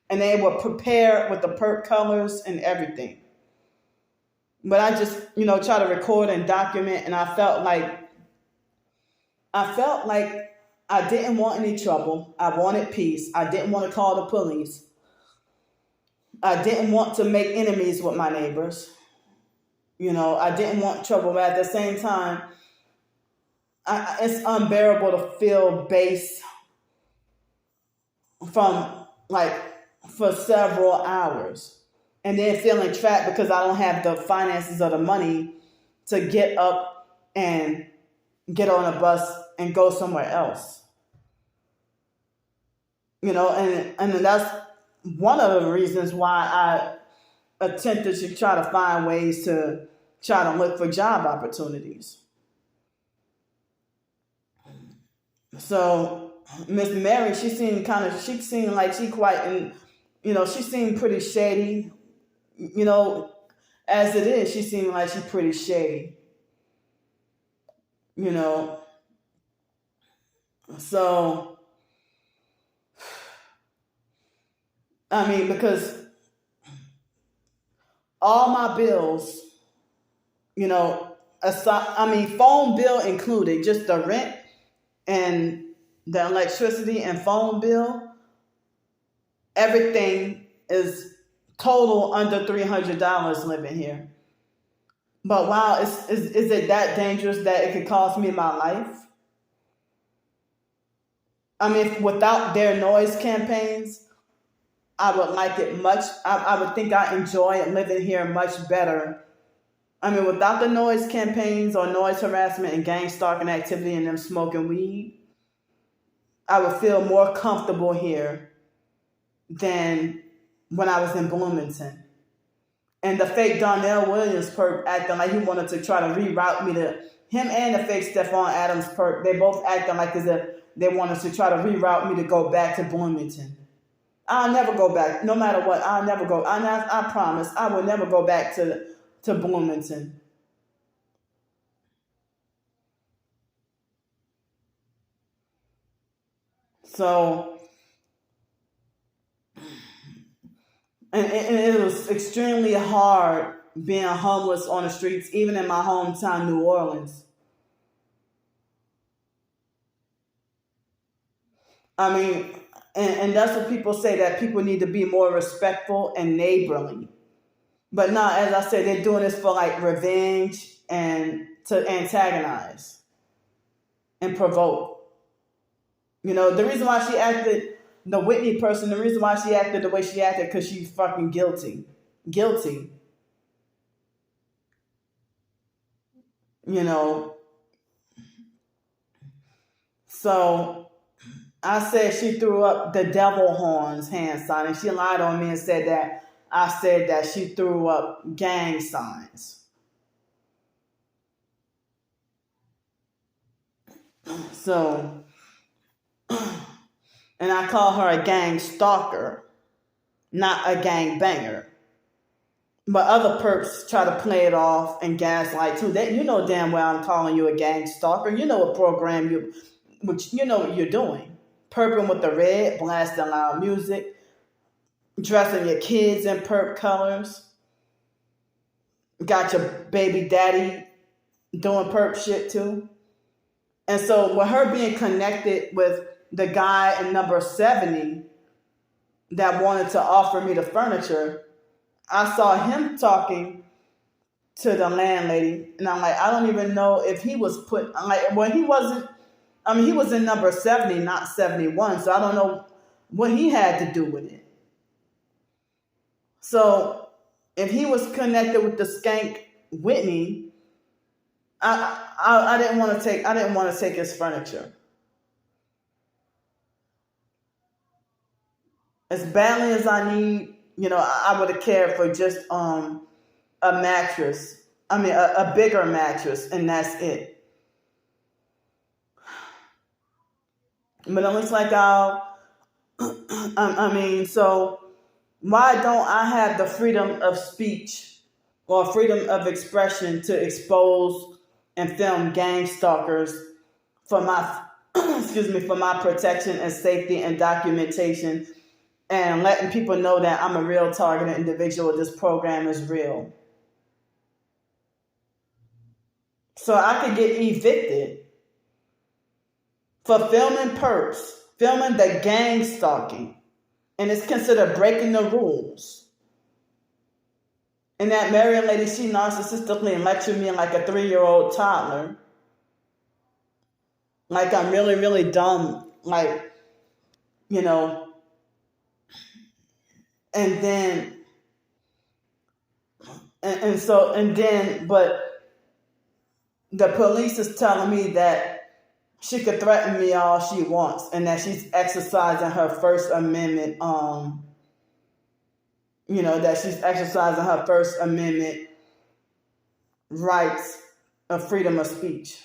Speaker 1: And they were prepared with the perp colors and everything. But I just, try to record and document, and I felt like I didn't want any trouble. I wanted peace. I didn't want to call the police. I didn't want to make enemies with my neighbors. I didn't want trouble, but at the same time, it's unbearable to feel base for several hours, and then feeling trapped because I don't have the finances or the money to get up and get on a bus and go somewhere else. And that's one of the reasons why I attempted to try to find ways to try to look for job opportunities. So Miss Mary, she seemed like she quite, and she seemed pretty shady. As it is, she seemed like she's pretty shady. So I mean, because all my bills, phone bill included, just the rent and the electricity and phone bill, everything is total under $300 living here. But wow, is it that dangerous that it could cost me my life? I mean, without their noise campaigns, I would like it much. I would think I enjoy living here much better. I mean, without the noise campaigns or noise harassment and gang stalking activity and them smoking weed, I would feel more comfortable here than when I was in Bloomington. And the fake Donnell Williams perp acting like he wanted to try to reroute me to him, and the fake Stephon Adams perp, they both acting like as if they wanted to try to reroute me to go back to Bloomington. I'll never go back. No matter what, I'll never go. I promise I will never go back to Bloomington. So, and it was extremely hard being homeless on the streets, even in my hometown, New Orleans. I mean, and that's what people say, that people need to be more respectful and neighborly. But no, as I said, they're doing this for like revenge and to antagonize and provoke. The reason why she acted, the Whitney person, the reason why she acted the way she acted, because she's fucking guilty. Guilty. So I said she threw up the devil horns hand sign, and she lied on me and said that I said that she threw up gang signs. So, and I call her a gang stalker, not a gang banger. But other perps try to play it off and gaslight too. You know damn well I'm calling you a gang stalker. You know what program what you're doing. Perping with the red, blasting loud music, dressing your kids in perp colors. Got your baby daddy doing perp shit too. And so with her being connected with the guy in number 70 that wanted to offer me the furniture, I saw him talking to the landlady, and I'm like, I don't even know if he was he wasn't, he was in number 70, not 71, so I don't know what he had to do with it. So if he was connected with the skank Whitney, I didn't want to take his furniture. As badly as I need, I would have cared for just a mattress. I mean, a bigger mattress, and that's it. But it looks like so why don't I have the freedom of speech or freedom of expression to expose and film gang stalkers for my, for my protection and safety and documentation, and letting people know that I'm a real targeted individual. This program is real. So I could get evicted for filming filming the gang stalking. And it's considered breaking the rules. And that Marion lady, she narcissistically lectured me like a 3-year-old toddler. Like I'm really, really dumb. Like, and then, but the police is telling me that she could threaten me all she wants, and that she's exercising her First Amendment, rights of freedom of speech.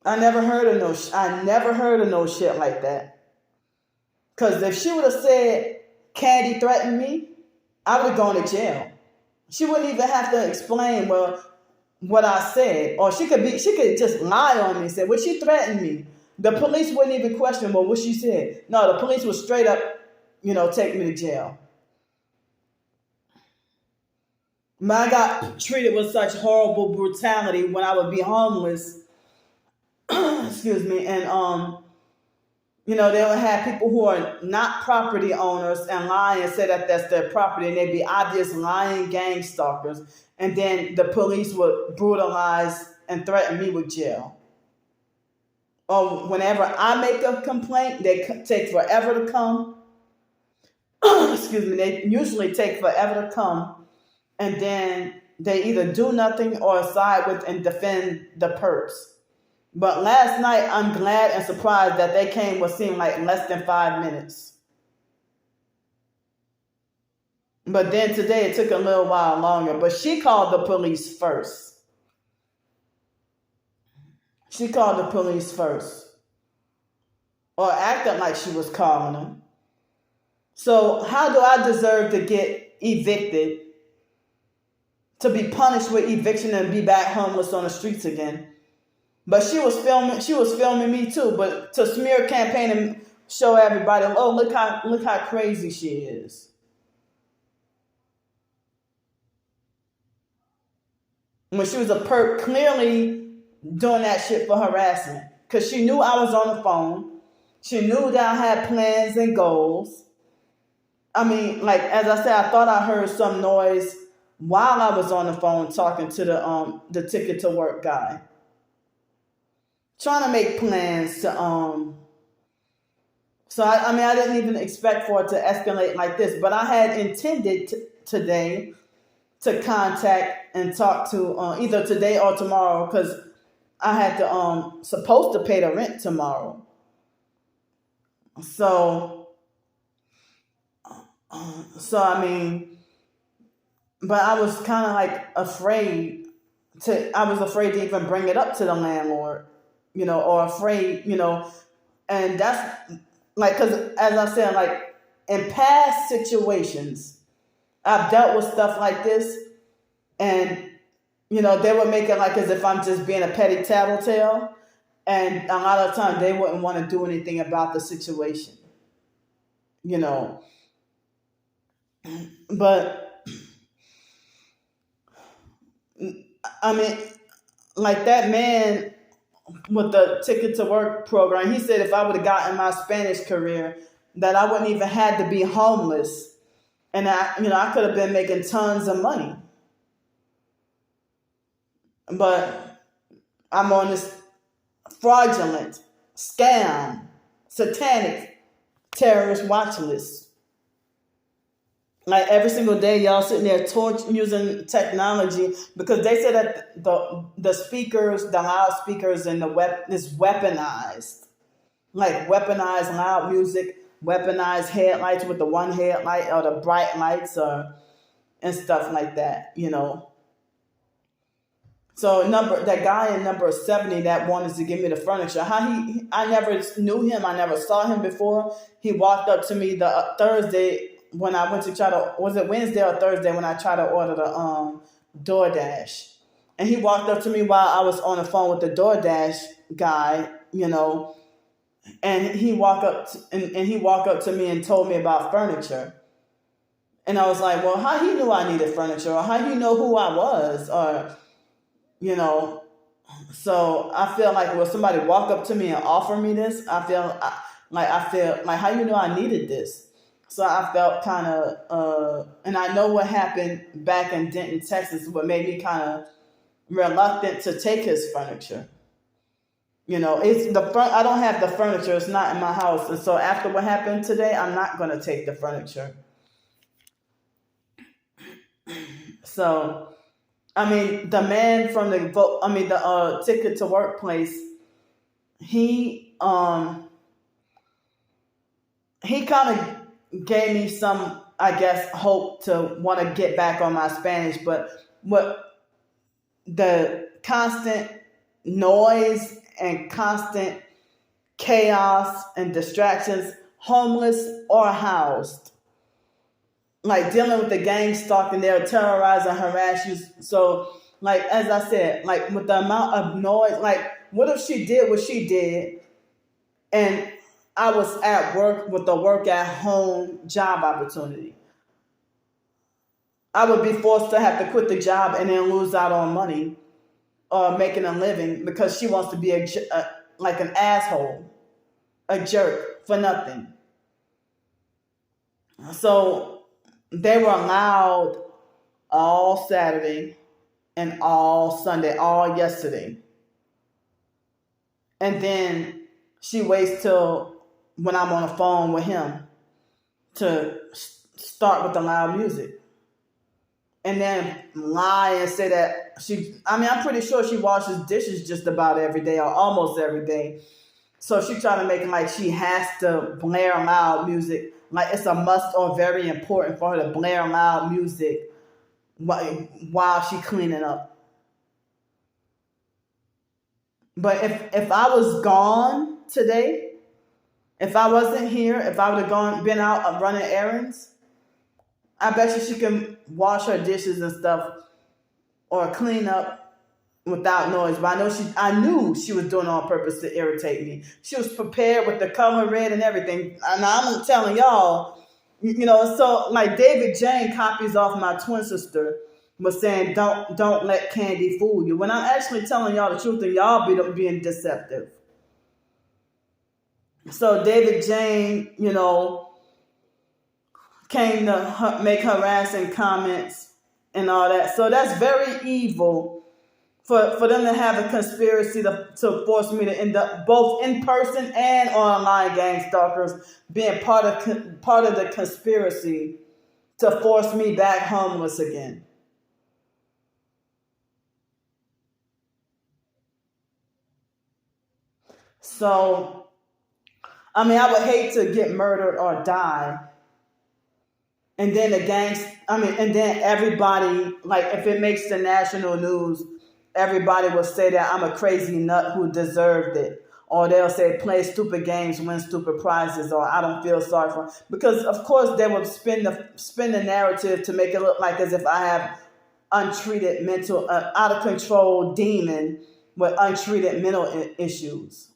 Speaker 1: I never heard of no shit like that. Because if she would have said Candy threatened me, I would have gone to jail. She wouldn't even have to explain, what I said. Or she could just lie on me and say, well, she threatened me. The police wouldn't even question, what she said. No, the police would straight up, take me to jail. I got treated with such horrible brutality when I would be homeless. Excuse me. And, they would have people who are not property owners and lie and say that that's their property, and they'd be obvious lying gang stalkers. And then the police would brutalize and threaten me with jail. Or whenever I make a complaint, they take forever to come. Excuse me. They usually take forever to come. And then they either do nothing or side with and defend the perps. But last night, I'm glad and surprised that they came what seemed like less than 5 minutes. But then today, it took a little while longer. But she called the police first. Or acted like she was calling them. So how do I deserve to get evicted? To be punished with eviction and be back homeless on the streets again? But she was filming me too, but to smear campaign and show everybody, oh, look how crazy she is. When she was a perp, clearly doing that shit for harassment. Because she knew I was on the phone. She knew that I had plans and goals. I mean, like, as I said, I thought I heard some noise while I was on the phone talking to the ticket to work guy. Trying to make plans to, so I didn't even expect for it to escalate like this, but I had intended today to contact and talk to, either today or tomorrow, because I had to, supposed to pay the rent tomorrow. So but I was kind of like afraid to even bring it up to the landlord. Or afraid, and that's like, because as I said, like in past situations, I've dealt with stuff like this, and, they would make it like as if I'm just being a petty tattletale, and a lot of times they wouldn't want to do anything about the situation, but I mean, like that man with the ticket to work program, he said if I would have gotten my Spanish career, that I wouldn't even had to be homeless, and I could have been making tons of money. But I'm on this fraudulent, scam, satanic terrorist watch list. Like every single day, y'all sitting there using technology because they said that the speakers, the loudspeakers, and the is weaponized. Like weaponized loud music, weaponized headlights with the one headlight or the bright lights, and stuff like that. So that guy in number 70 that wanted to give me the furniture, I never knew him. I never saw him before. He walked up to me the Thursday when I went to was it Wednesday or Thursday when I tried to order the DoorDash. And he walked up to me while I was on the phone with the DoorDash guy, and he walked up to me and told me about furniture. And I was like, well, how he knew I needed furniture, or how he know who I was, or so I feel like when somebody walk up to me and offer me this, I feel like how you know I needed this. So I felt kind of, and I know what happened back in Denton, Texas, what made me kind of reluctant to take his furniture. It's I don't have the furniture. It's not in my house. And so after what happened today, I'm not going to take the furniture. So, the man from the ticket to workplace, he kind of gave me some, I guess, hope to want to get back on my Spanish. But what the constant noise and constant chaos and distractions, homeless or housed, like dealing with the gang stalking, they'll terrorize and harass you. So, like, as I said, like with the amount of noise, like what if she did what she did and I was at work with the work at home job opportunity? I would be forced to have to quit the job and then lose out on money or making a living because she wants to be like an asshole, a jerk for nothing. So they were allowed all Saturday and all Sunday, all yesterday. And then she waits till when I'm on the phone with him to start with the loud music. And then lie and say that I'm pretty sure she washes dishes just about every day or almost every day. So she trying to make it like she has to blare loud music, like it's a must or very important for her to blare loud music while she cleaning up. But if I was gone today, if I wasn't here, if I would have been out running errands, I bet you she can wash her dishes and stuff or clean up without noise. But I knew she was doing it on purpose to irritate me. She was prepared with the color red and everything. And I'm telling y'all, so like David Jane copies off my twin sister was saying, don't let candy fool you. When I'm actually telling y'all the truth and y'all being deceptive. So David Jane, came to make harassing comments and all that. So that's very evil for them to have a conspiracy to force me to end up both in person and online gang stalkers being part of the conspiracy to force me back homeless again. So, I would hate to get murdered or die. And then and then everybody, like if it makes the national news, everybody will say that I'm a crazy nut who deserved it. Or they'll say, play stupid games, win stupid prizes, or I don't feel sorry for them. Because, of course, they would spin the narrative to make it look like as if I have untreated mental, out of control demon with untreated mental issues.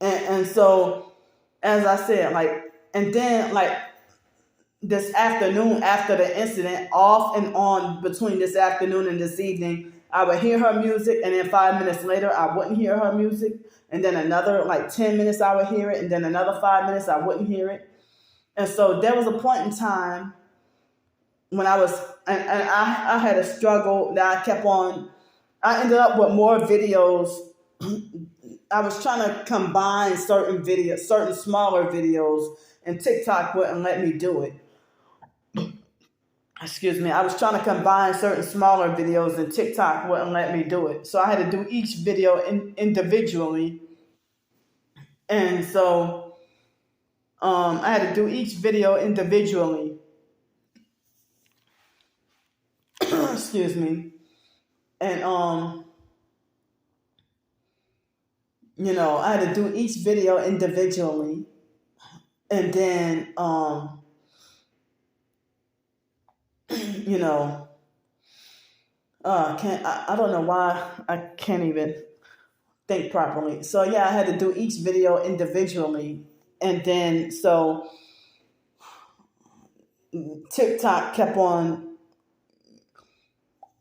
Speaker 1: And so, as I said, and then this afternoon after the incident, off and on between this afternoon and this evening, I would hear her music, and then 5 minutes later, I wouldn't hear her music. And then another 10 minutes, I would hear it. And then another 5 minutes, I wouldn't hear it. And so there was a point in time when I had a struggle that I ended up with more videos I was trying to combine certain videos, certain smaller videos, and TikTok wouldn't let me do it. Excuse me. I was trying to combine certain smaller videos, and TikTok wouldn't let me do it. So I had to do each video individually. And so I had to do each video individually. Excuse me. And I had to do each video individually. And then I don't know why I can't even think properly. So yeah, I had to do each video individually. And then so TikTok kept on,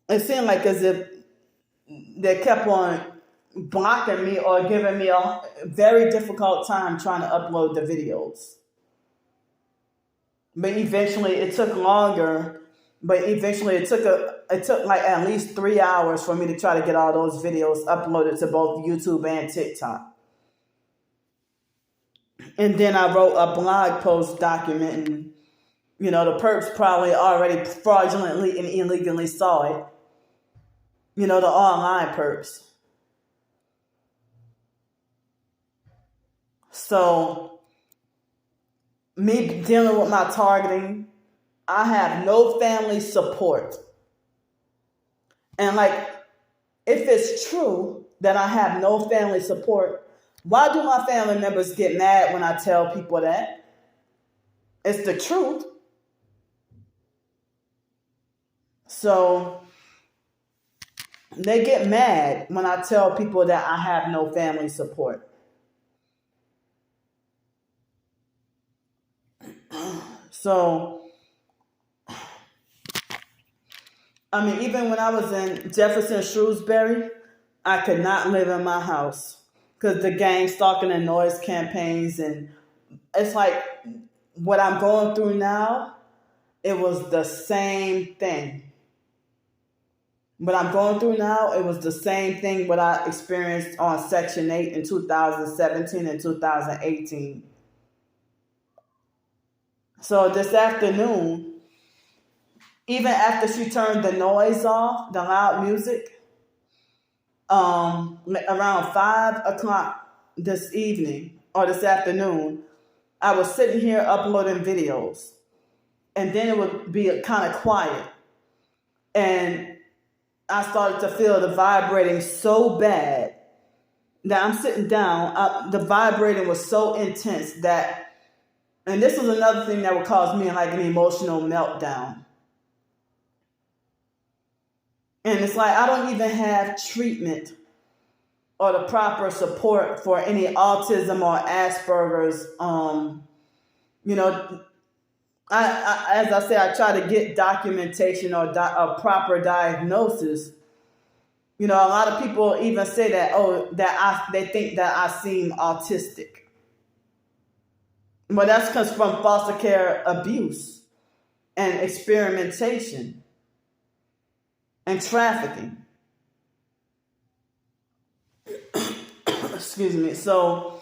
Speaker 1: it seemed like as if they kept on blocking me or giving me a very difficult time trying to upload the videos. But eventually it took longer. But eventually it took like at least 3 hours for me to try to get all those videos uploaded to both YouTube and TikTok. And then I wrote a blog post documenting, the perps probably already fraudulently and illegally saw it. The online perps. So, me dealing with my targeting, I have no family support. And if it's true that I have no family support, why do my family members get mad when I tell people that? It's the truth. So they get mad when I tell people that I have no family support. So, even when I was in Jefferson, Shrewsbury, I could not live in my house because the gang stalking and noise campaigns, and it's like what I'm going through now, it was the same thing. What I'm going through now, it was the same thing what I experienced on Section 8 in 2017 and 2018. So this afternoon, even after she turned the noise off, the loud music, around 5 o'clock this evening or this afternoon, I was sitting here uploading videos. And then it would be kind of quiet. And I started to feel the vibrating so bad that I'm sitting down. The vibrating was so intense that, and this was another thing that would cause me an emotional meltdown. And it's like I don't even have treatment or the proper support for any autism or Asperger's. As I say, I try to get documentation or a proper diagnosis. A lot of people even say that, they think that I seem autistic. But that's because from foster care abuse and experimentation and trafficking. Excuse me. So,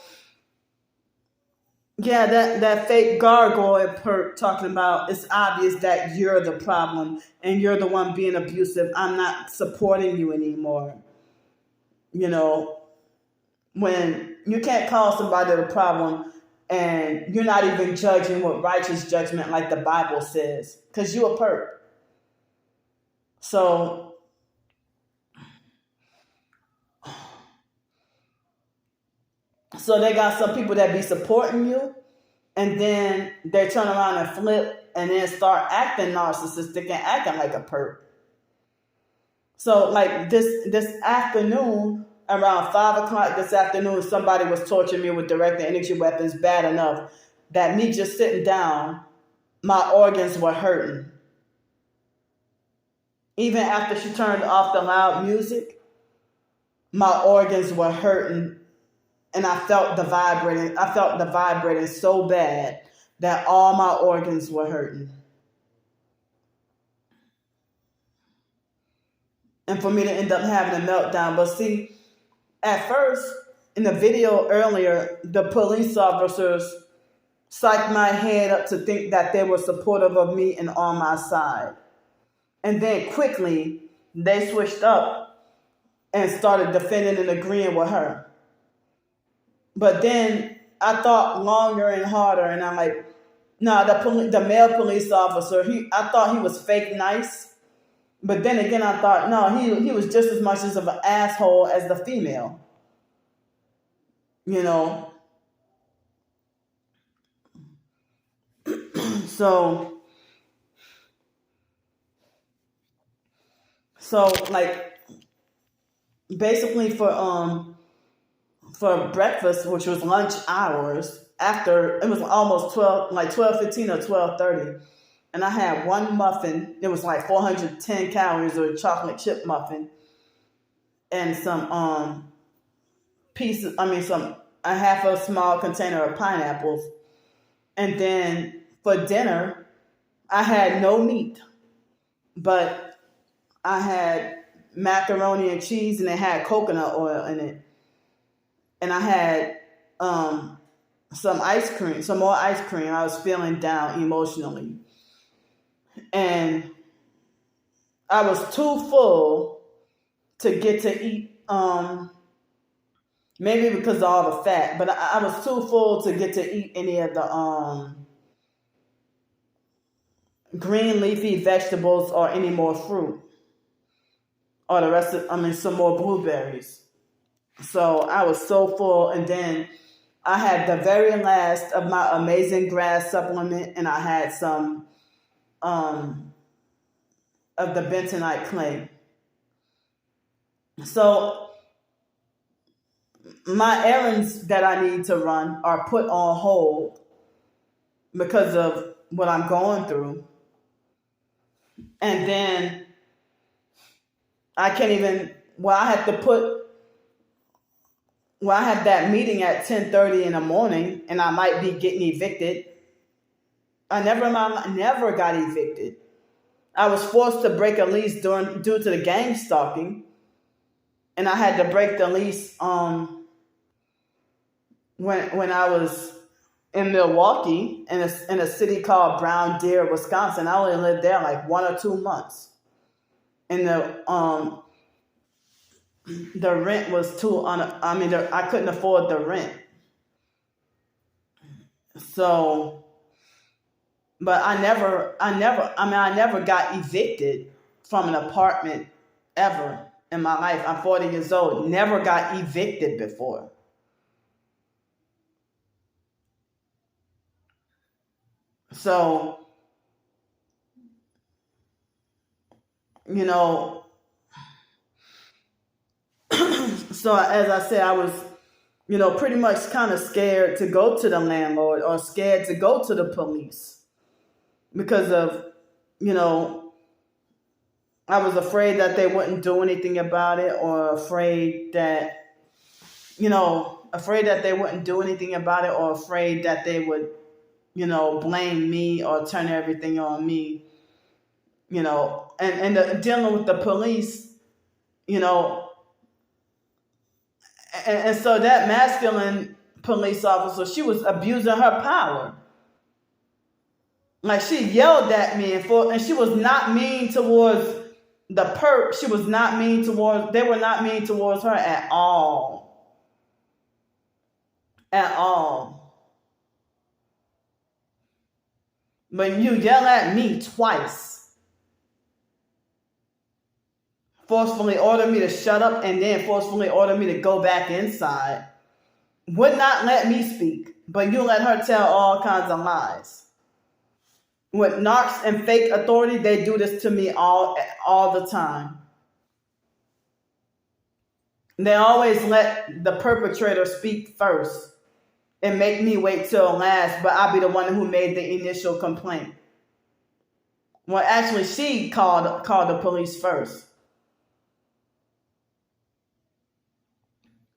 Speaker 1: yeah, that fake gargoyle perp talking about it's obvious that you're the problem and you're the one being abusive. I'm not supporting you anymore. When you can't call somebody the problem and you're not even judging with righteous judgment like the Bible says, because you're a perp. So they got some people that be supporting you, and then they turn around and flip and then start acting narcissistic and acting like a perp. So this afternoon, around 5 o'clock this afternoon, somebody was torturing me with direct energy weapons bad enough that me just sitting down, my organs were hurting. Even after she turned off the loud music, my organs were hurting. And I felt the vibrating so bad that all my organs were hurting. And for me to end up having a meltdown. But see, at first, in the video earlier, the police officers psyched my head up to think that they were supportive of me and on my side. And then quickly, they switched up and started defending and agreeing with her. But then I thought longer and harder, and I'm like, no, the male police officer, I thought he was fake nice. But then again, I thought, no, he was just as much of an asshole as the female. You know? So like, basically for breakfast, which was lunch hours, after it was almost 12:15 or 12:30, and I had one muffin. It was like 410 calories, or a chocolate chip muffin, and some pieces. A half a small container of pineapples, and then for dinner, I had no meat, but I had macaroni and cheese, and it had coconut oil in it. And I had some ice cream, some more ice cream. I was feeling down emotionally. And I was too full to get to eat, maybe because of all the fat, but I was too full to get to eat any of the green leafy vegetables or any more fruit. Or the rest of, some more blueberries. So I was so full, and then I had the very last of my amazing grass supplement, and I had some of the bentonite clay. So my errands that I need to run are put on hold because of what I'm going through. And then I can't even, I had that meeting at 10:30 in the morning, and I might be getting evicted. I never got evicted. I was forced to break a lease due to the gang stalking, and I had to break the lease when I was in Milwaukee, in a city called Brown Deer, Wisconsin. I only lived there like 1 or 2 months, and the rent was I couldn't afford the rent. So, but I never got evicted from an apartment ever in my life. I'm 40 years old, never got evicted before. So, so as I said, I was, pretty much kind of scared to go to the landlord or scared to go to the police because of, I was afraid that they wouldn't do anything about it, or afraid that they wouldn't do anything about it, or afraid that they would, blame me or turn everything on me, and dealing with the police, and so that masculine police officer, she was abusing her power. Like, she yelled at me, and she was not mean towards the perp. They were not mean towards her at all. At all. But you yell at me twice. Forcefully order me to shut up, and then forcefully order me to go back inside. Would not let me speak, but you let her tell all kinds of lies. With narcs and fake authority, they do this to me all the time. They always let the perpetrator speak first and make me wait till last, but I'll be the one who made the initial complaint. Well, actually, she called the police first.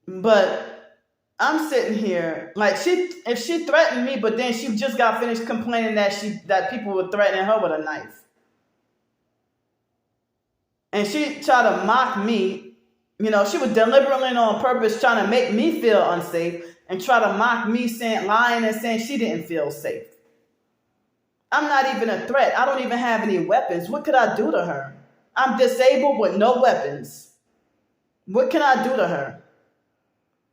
Speaker 1: But I'm sitting here like, if she threatened me, but then she just got finished complaining that people were threatening her with a knife, and she tried to mock me She was deliberately and on purpose trying to make me feel unsafe and try to mock me, lying and saying she didn't feel safe. I'm not even a threat. I don't even have any weapons. What could I do to her? I'm disabled with no weapons. What can I do to her?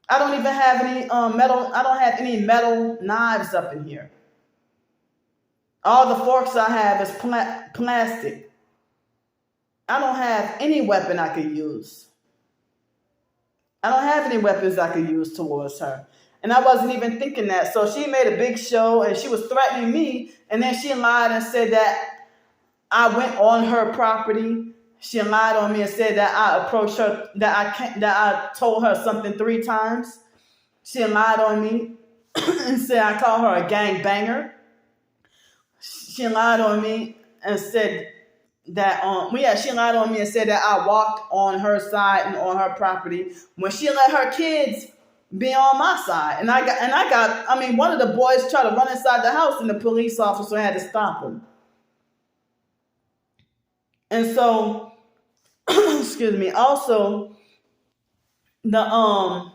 Speaker 1: I don't even have any metal. I don't have any metal knives up in here. All the forks I have is plastic. I don't have any weapon I could use. I don't have any weapons I could use towards her. And I wasn't even thinking that. So she made a big show and she was threatening me. And then she lied and said that I went on her property. She lied on me and said that I approached her, that I told her something 3 times. She lied on me and said I called her a gang banger. She lied on me and said that she lied on me and said that I walked on her side and on her property when she let her kids be on my side. And one of the boys tried to run inside the house and the police officer had to stop him. And so, excuse me, also I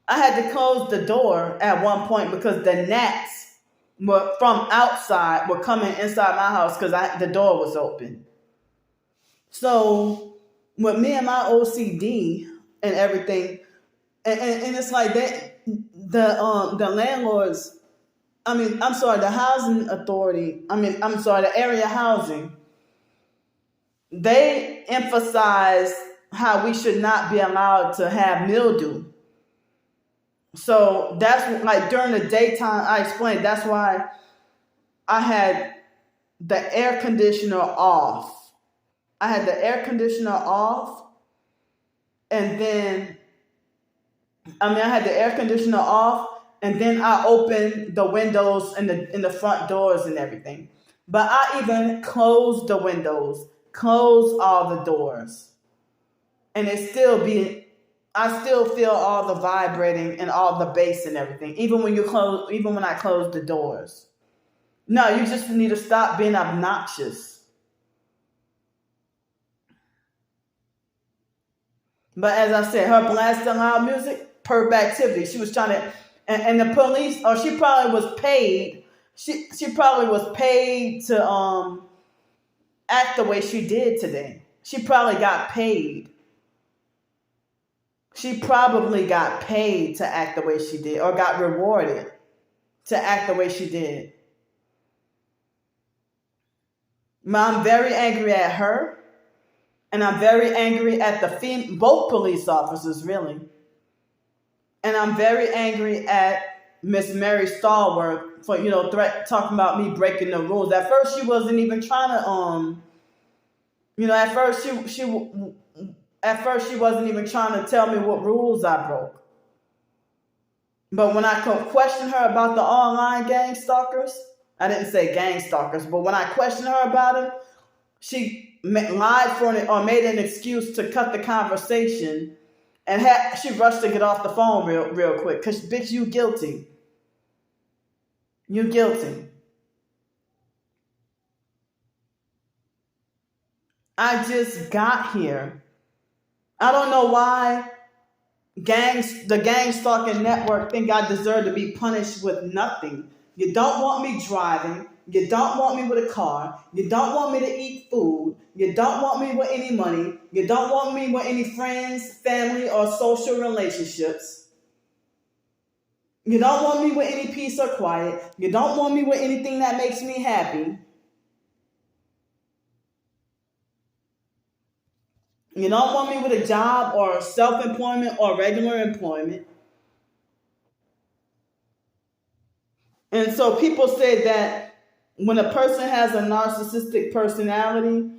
Speaker 1: had to close the door at one point because the gnats from outside were coming inside my house because the door was open. So with me and my OCD and everything, and it's like that, the landlords, the housing authority, the area housing, they emphasize how we should not be allowed to have mildew. So that's like during the daytime, I explained, that's why I had the air conditioner off. I had the air conditioner off, and then, I had the air conditioner off, and then I opened the windows and the front doors and everything. But I even closed the windows, closed all the doors, and I still feel all the vibrating and all the bass and everything, even when I close the doors. No, you just need to stop being obnoxious. But as I said, her blasting loud music, perp activity. She was trying to, and the police, or she probably was paid. She probably was paid to act the way she did today. She probably got paid. She probably got paid to act the way she did, or got rewarded to act the way she did. I'm very angry at her, and I'm very angry at both police officers, really. And I'm very angry at Miss Mary Stallworth for, talking about me breaking the rules. At first, she wasn't even trying to, at first she wasn't even trying to tell me what rules I broke. But when I questioned her about the online gang stalkers, I didn't say gang stalkers, but when I questioned her about it, she lied for it or made an excuse to cut the conversation, and she rushed to get off the phone real quick. Because, bitch, you guilty. You guilty. I just got here. I don't know why the gang stalking network think I deserve to be punished with nothing. You don't want me driving. You don't want me with a car. You don't want me to eat food. You don't want me with any money. You don't want me with any friends, family, or social relationships. You don't want me with any peace or quiet. You don't want me with anything that makes me happy. You don't want me with a job or self-employment or regular employment. And so people say that when a person has a narcissistic personality,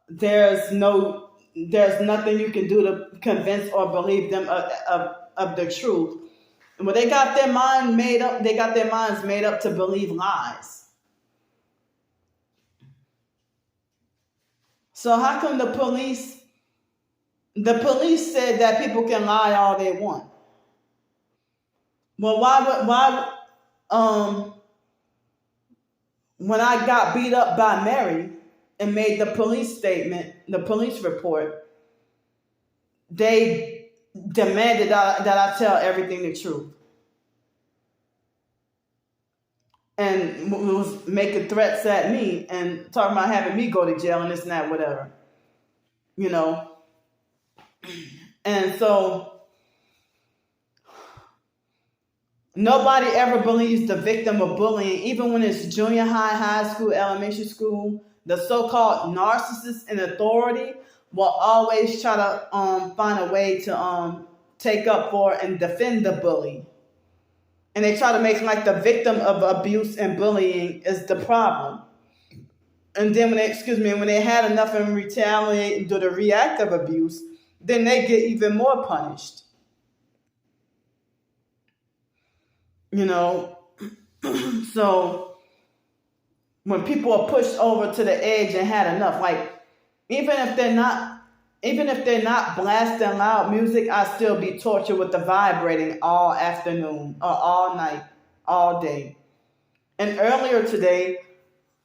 Speaker 1: there's nothing you can do to convince or believe them of the truth. And when they got their minds made up to believe lies. So how come the police said that people can lie all they want? Well, why when I got beat up by Mary and made the police statement, the police report, they demanded that I tell everything the truth. And was making threats at me and talking about having me go to jail and this and that, whatever. You know? And so nobody ever believes the victim of bullying, even when it's junior high, high school, elementary school. The so-called narcissist in authority will always try to find a way to take up for and defend the bully. And they try to make like the victim of abuse and bullying is the problem. And then when they had enough and retaliate and do the reactive abuse, then they get even more punished. You know, so when people are pushed over to the edge and had enough, like even if they're not blasting loud music, I still be tortured with the vibrating all afternoon or all night, all day. And earlier today,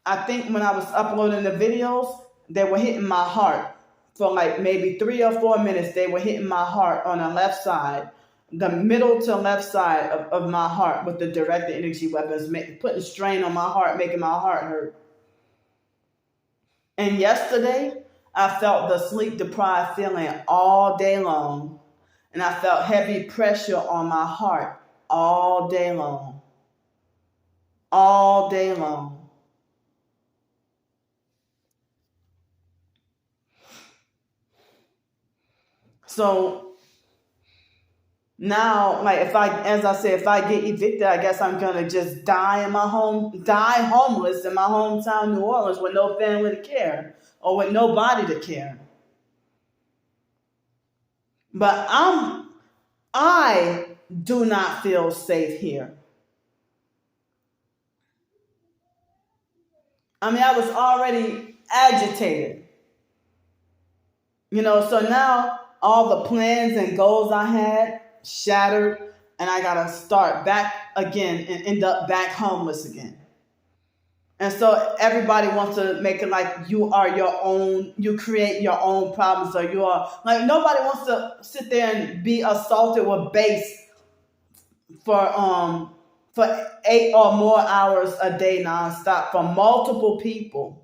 Speaker 1: I think when I was uploading the videos, they were hitting my heart for like maybe 3 or 4 minutes. They were hitting my heart on the left side, the middle to left side of my heart with the directed energy weapons, putting strain on my heart, making my heart hurt. And yesterday, I felt the sleep deprived feeling all day long. And I felt heavy pressure on my heart all day long. All day long. So now, like if I get evicted, I guess I'm gonna just die homeless in my hometown, New Orleans, with no family to care or with nobody to care. But I do not feel safe here. I mean, I was already agitated. You know, so now all the plans and goals I had shattered, and I gotta start back again and end up back homeless again. And so everybody wants to make it like you are your own, you create your own problems, or you are like nobody wants to sit there and be assaulted with bass for 8 or more hours a day nonstop from multiple people.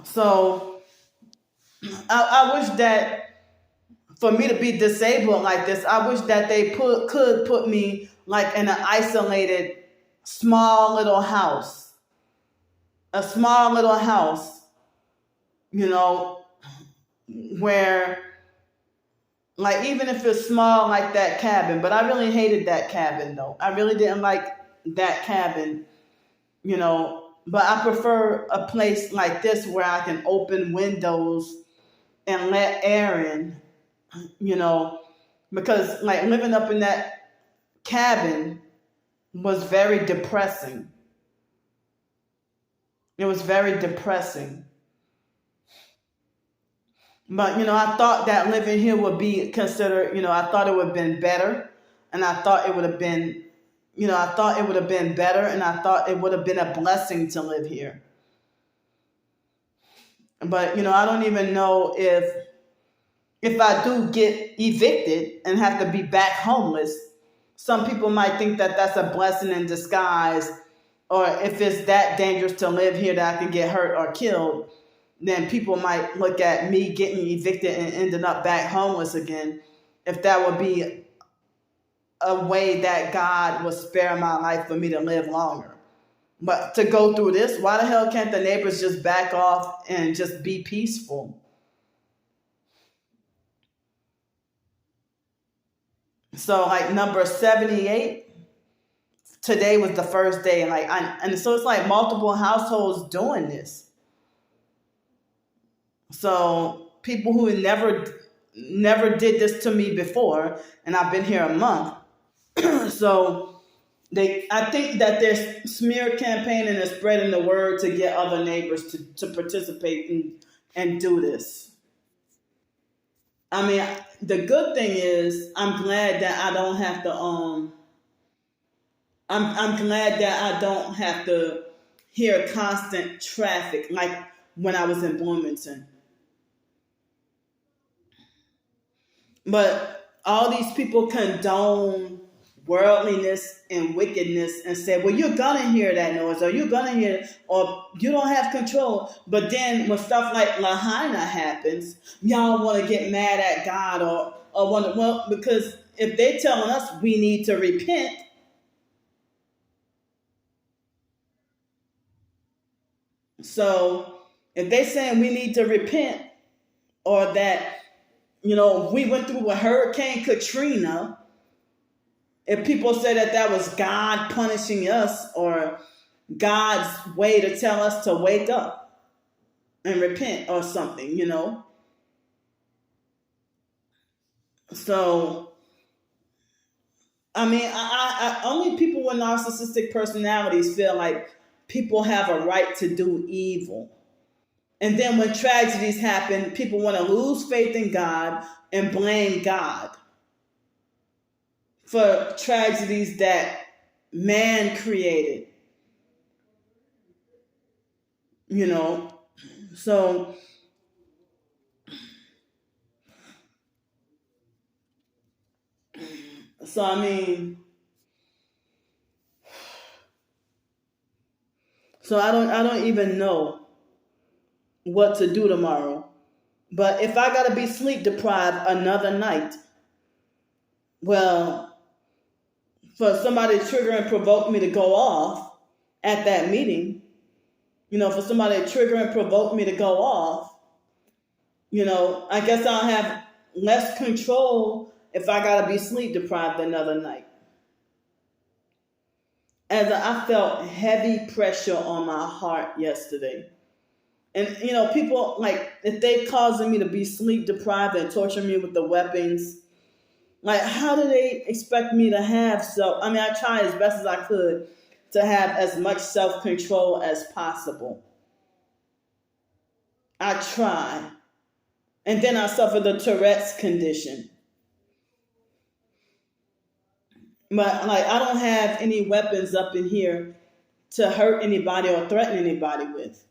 Speaker 1: So I wish that for me to be disabled like this, I wish that they could put me like in an isolated, small little house. A small little house, you know, where, like, even if it's small like that cabin, but I really hated that cabin though. I really didn't like that cabin, you know, but I prefer a place like this where I can open windows and let air in, you know, because like living up in that cabin was very depressing. It was very depressing. But, you know, I thought that living here would be considered, you know, I thought it would have been better. And I thought it would have been, you know, I thought it would have been better. And I thought it would have been a blessing to live here. But, you know, I don't even know if I do get evicted and have to be back homeless. Some people might think that that's a blessing in disguise. Or if it's that dangerous to live here that I can get hurt or killed, then people might look at me getting evicted and ending up back homeless again, if that would be a way that God would spare my life for me to live longer. But to go through this, why the hell can't the neighbors just back off and just be peaceful? So like number 78, today was the first day, and so it's like multiple households doing this. So people who never did this to me before, and I've been here a month. So I think that they're smear campaigning and spreading the word to get other neighbors to participate and do this. I mean, the good thing is I'm glad that I don't have to I'm glad that I don't have to hear constant traffic like when I was in Bloomington. But all these people condone worldliness and wickedness and say, well, you're gonna hear that noise, or you're gonna hear, or you don't have control. But then when stuff like Lahaina happens, y'all want to get mad at God, or want to, well, because if they're telling us we need to repent, so if they're saying we need to repent, or that, we went through a Hurricane Katrina, if people say that that was God punishing us, or God's way to tell us to wake up and repent or something, So, I mean, I only people with narcissistic personalities feel like people have a right to do evil. And then when tragedies happen, people want to lose faith in God and blame God for tragedies that man created. So I mean, so I don't even know what to do tomorrow. But if I gotta be sleep deprived another night, well, for somebody to trigger and provoke me to go off at that meeting, for somebody to trigger and provoke me to go off, I guess I'll have less control if I gotta be sleep deprived another night. As I felt heavy pressure on my heart yesterday. And, people, like, if they causing me to be sleep deprived and torture me with the weapons, like, how do they expect me to have I tried as best as I could to have as much self-control as possible. I try. And then I suffer the Tourette's condition. But, like, I don't have any weapons up in here to hurt anybody or threaten anybody with.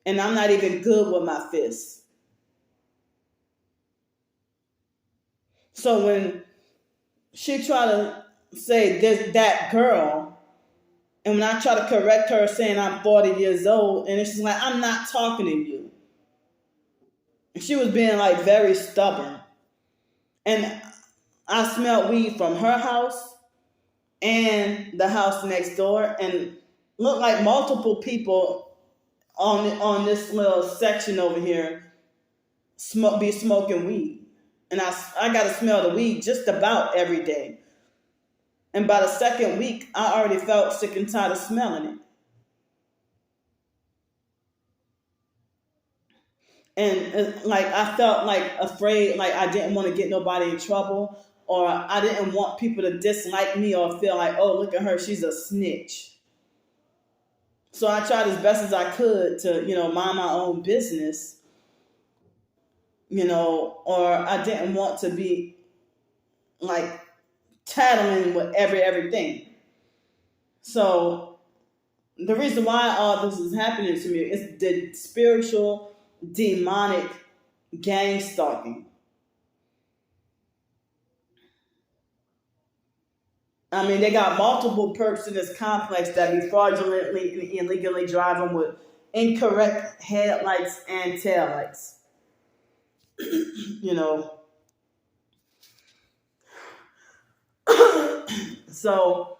Speaker 1: And I'm not even good with my fists. So when she tried to say that girl, and when I try to correct her saying I'm 40 years old, and she's like, I'm not talking to you. And she was being like very stubborn. And I smelled weed from her house and the house next door, and looked like multiple people on this little section over here be smoking weed. And I got to smell the weed just about every day. And by the second week, I already felt sick and tired of smelling it. And like I felt like afraid, like I didn't want to get nobody in trouble, or I didn't want people to dislike me or feel like, oh, look at her, she's a snitch. So I tried as best as I could to, mind my own business, or I didn't want to be like tattling with everything. So the reason why all this is happening to me is the spiritual, demonic gang stalking. I mean, they got multiple perks in this complex that be fraudulently and illegally driving with incorrect headlights and taillights. So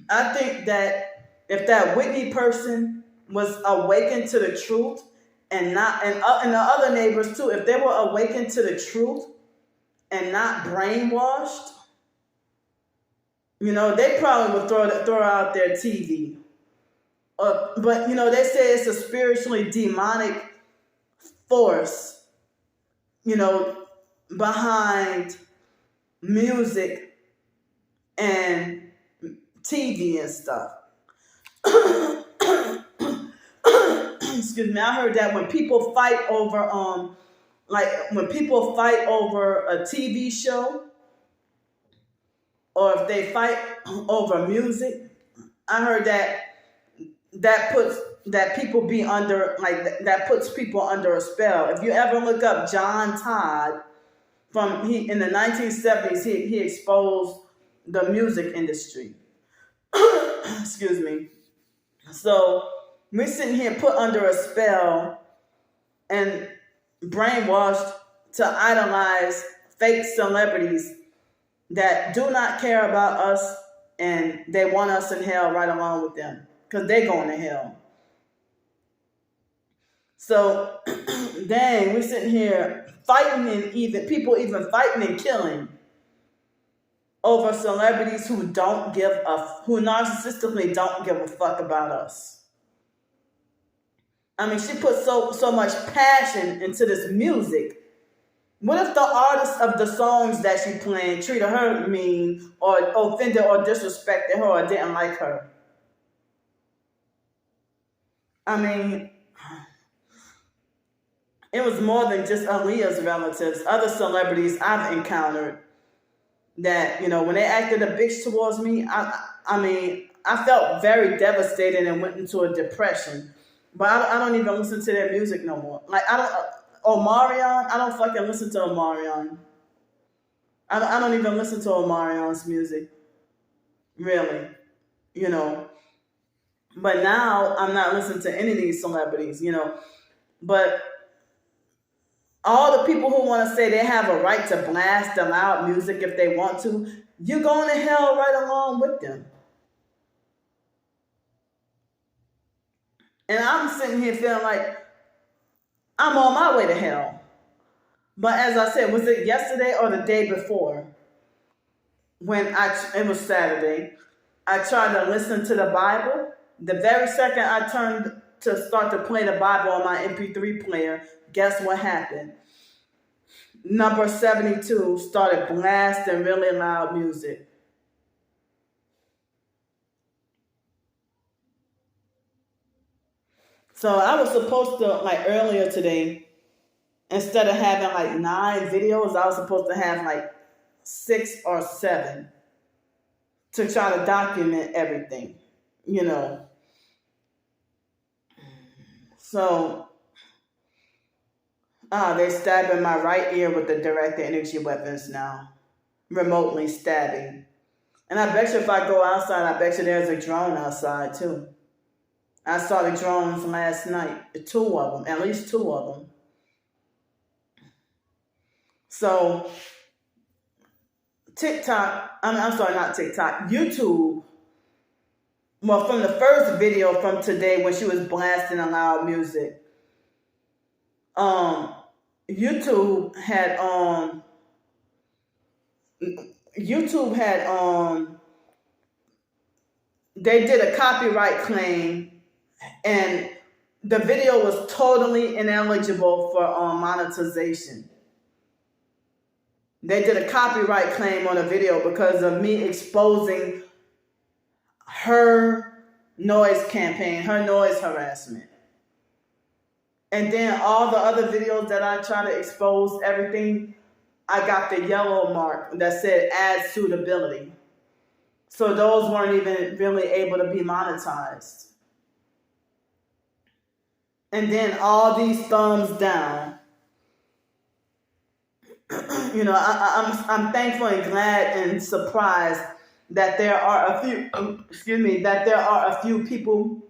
Speaker 1: I think that if that Whitney person was awakened to the truth, and the other neighbors too, if they were awakened to the truth and not brainwashed, they probably would throw out their TV. But they say it's a spiritually demonic force, behind music and TV and stuff. Excuse me. I heard that when people fight over a TV show, or if they fight over music, I heard that that people be under, like that puts people under a spell. If you ever look up John Todd, in the 1970s, he exposed the music industry. Excuse me. So we're sitting here put under a spell and brainwashed to idolize fake celebrities that do not care about us, and they want us in hell right along with them because they're going to hell. So, dang, we're sitting here fighting, and people even fighting and killing over celebrities who narcissistically don't give a fuck about us. I mean, she put so much passion into this music. What if the artists of the songs that she playing treated her mean, or offended or disrespected her, or didn't like her? I mean, it was more than just Aaliyah's relatives. Other celebrities I've encountered that, when they acted a bitch towards me, I felt very devastated and went into a depression. But I don't even listen to their music no more. Like, Omarion, I don't fucking listen to Omarion. I don't even listen to Omarion's music. Really. But now I'm not listening to any of these celebrities, But all the people who want to say they have a right to blast the loud music if they want to, you're going to hell right along with them. And I'm sitting here feeling like I'm on my way to hell. But as I said, was it yesterday or the day before? It was Saturday, I tried to listen to the Bible. The very second I turned to start to play the Bible on my MP3 player, guess what happened? Number 72 started blasting really loud music. So I was supposed to, like earlier today, instead of having like 9 videos, I was supposed to have like 6 or 7 to try to document everything, So, they're stabbing my right ear with the direct energy weapons now. Remotely stabbing. And I bet you if I go outside, I bet you there's a drone outside too. I saw the drones last night. 2 of them, at least 2 of them. So, YouTube, well, from the first video from today when she was blasting the loud music, YouTube had they did a copyright claim, and the video was totally ineligible for monetization. They did a copyright claim on a video because of me exposing her noise campaign, her noise harassment. And then all the other videos that I try to expose everything, I got the yellow mark that said ad suitability. So those weren't even really able to be monetized. And then all these thumbs down. I'm thankful and glad and surprised that there are a few people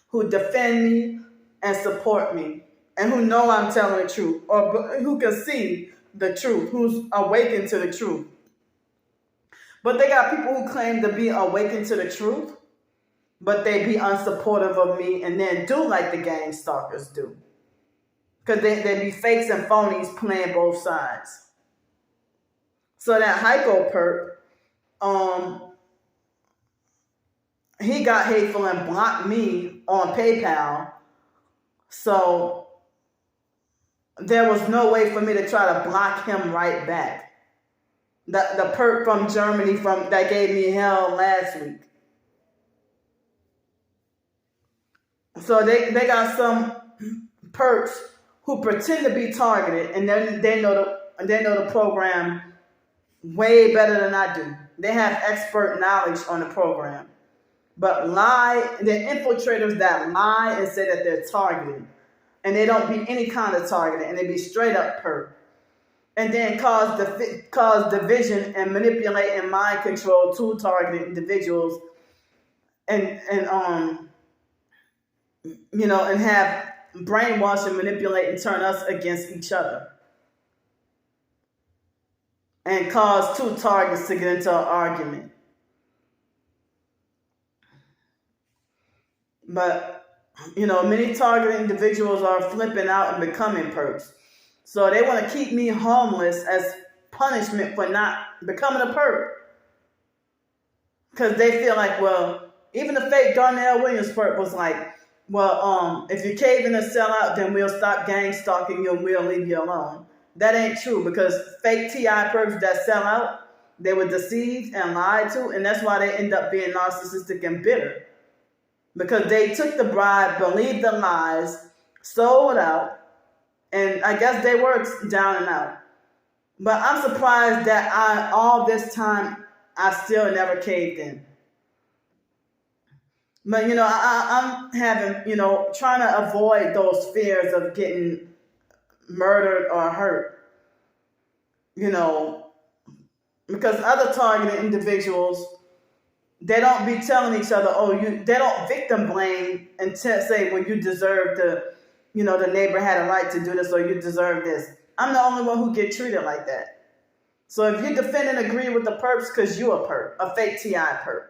Speaker 1: who defend me and support me, and who know I'm telling the truth, or who can see the truth, who's awakened to the truth. But they got people who claim to be awakened to the truth, but they be unsupportive of me and then do like the gang stalkers do. Because they be fakes and phonies playing both sides. So that Heiko perp, he got hateful and blocked me on PayPal. So there was no way for me to try to block him right back. The perp from Germany that gave me hell last week. So they got some perps who pretend to be targeted, and then they know the program way better than I do. They have expert knowledge on the program. but they're infiltrators that lie and say that they're targeted. And they don't be any kind of targeted, and they be straight up perp. And then cause division and manipulate and mind control to targeted individuals, and and have brainwash and manipulate and turn us against each other, and cause two targets to get into an argument. But many targeted individuals are flipping out and becoming perps. So they want to keep me homeless as punishment for not becoming a perp. Because they feel like, well, even the fake Darnell Williams perp was like, well, if you cave in and sell out, then we'll stop gang stalking you and we'll leave you alone. That ain't true, because fake TI perps that sell out, they were deceived and lied to, and that's why they end up being narcissistic and bitter. Because they took the bribe, believed the lies, sold out, and I guess they were down and out. But I'm surprised that all this time, I still never caved in. But, I'm having, trying to avoid those fears of getting murdered or hurt. Because other targeted individuals, they don't be telling each other, they don't victim blame and say, well, you deserve the neighbor had a right to do this, or you deserve this. I'm the only one who get treated like that. So if you defend and agree with the perps, because you a perp, a fake TI perp.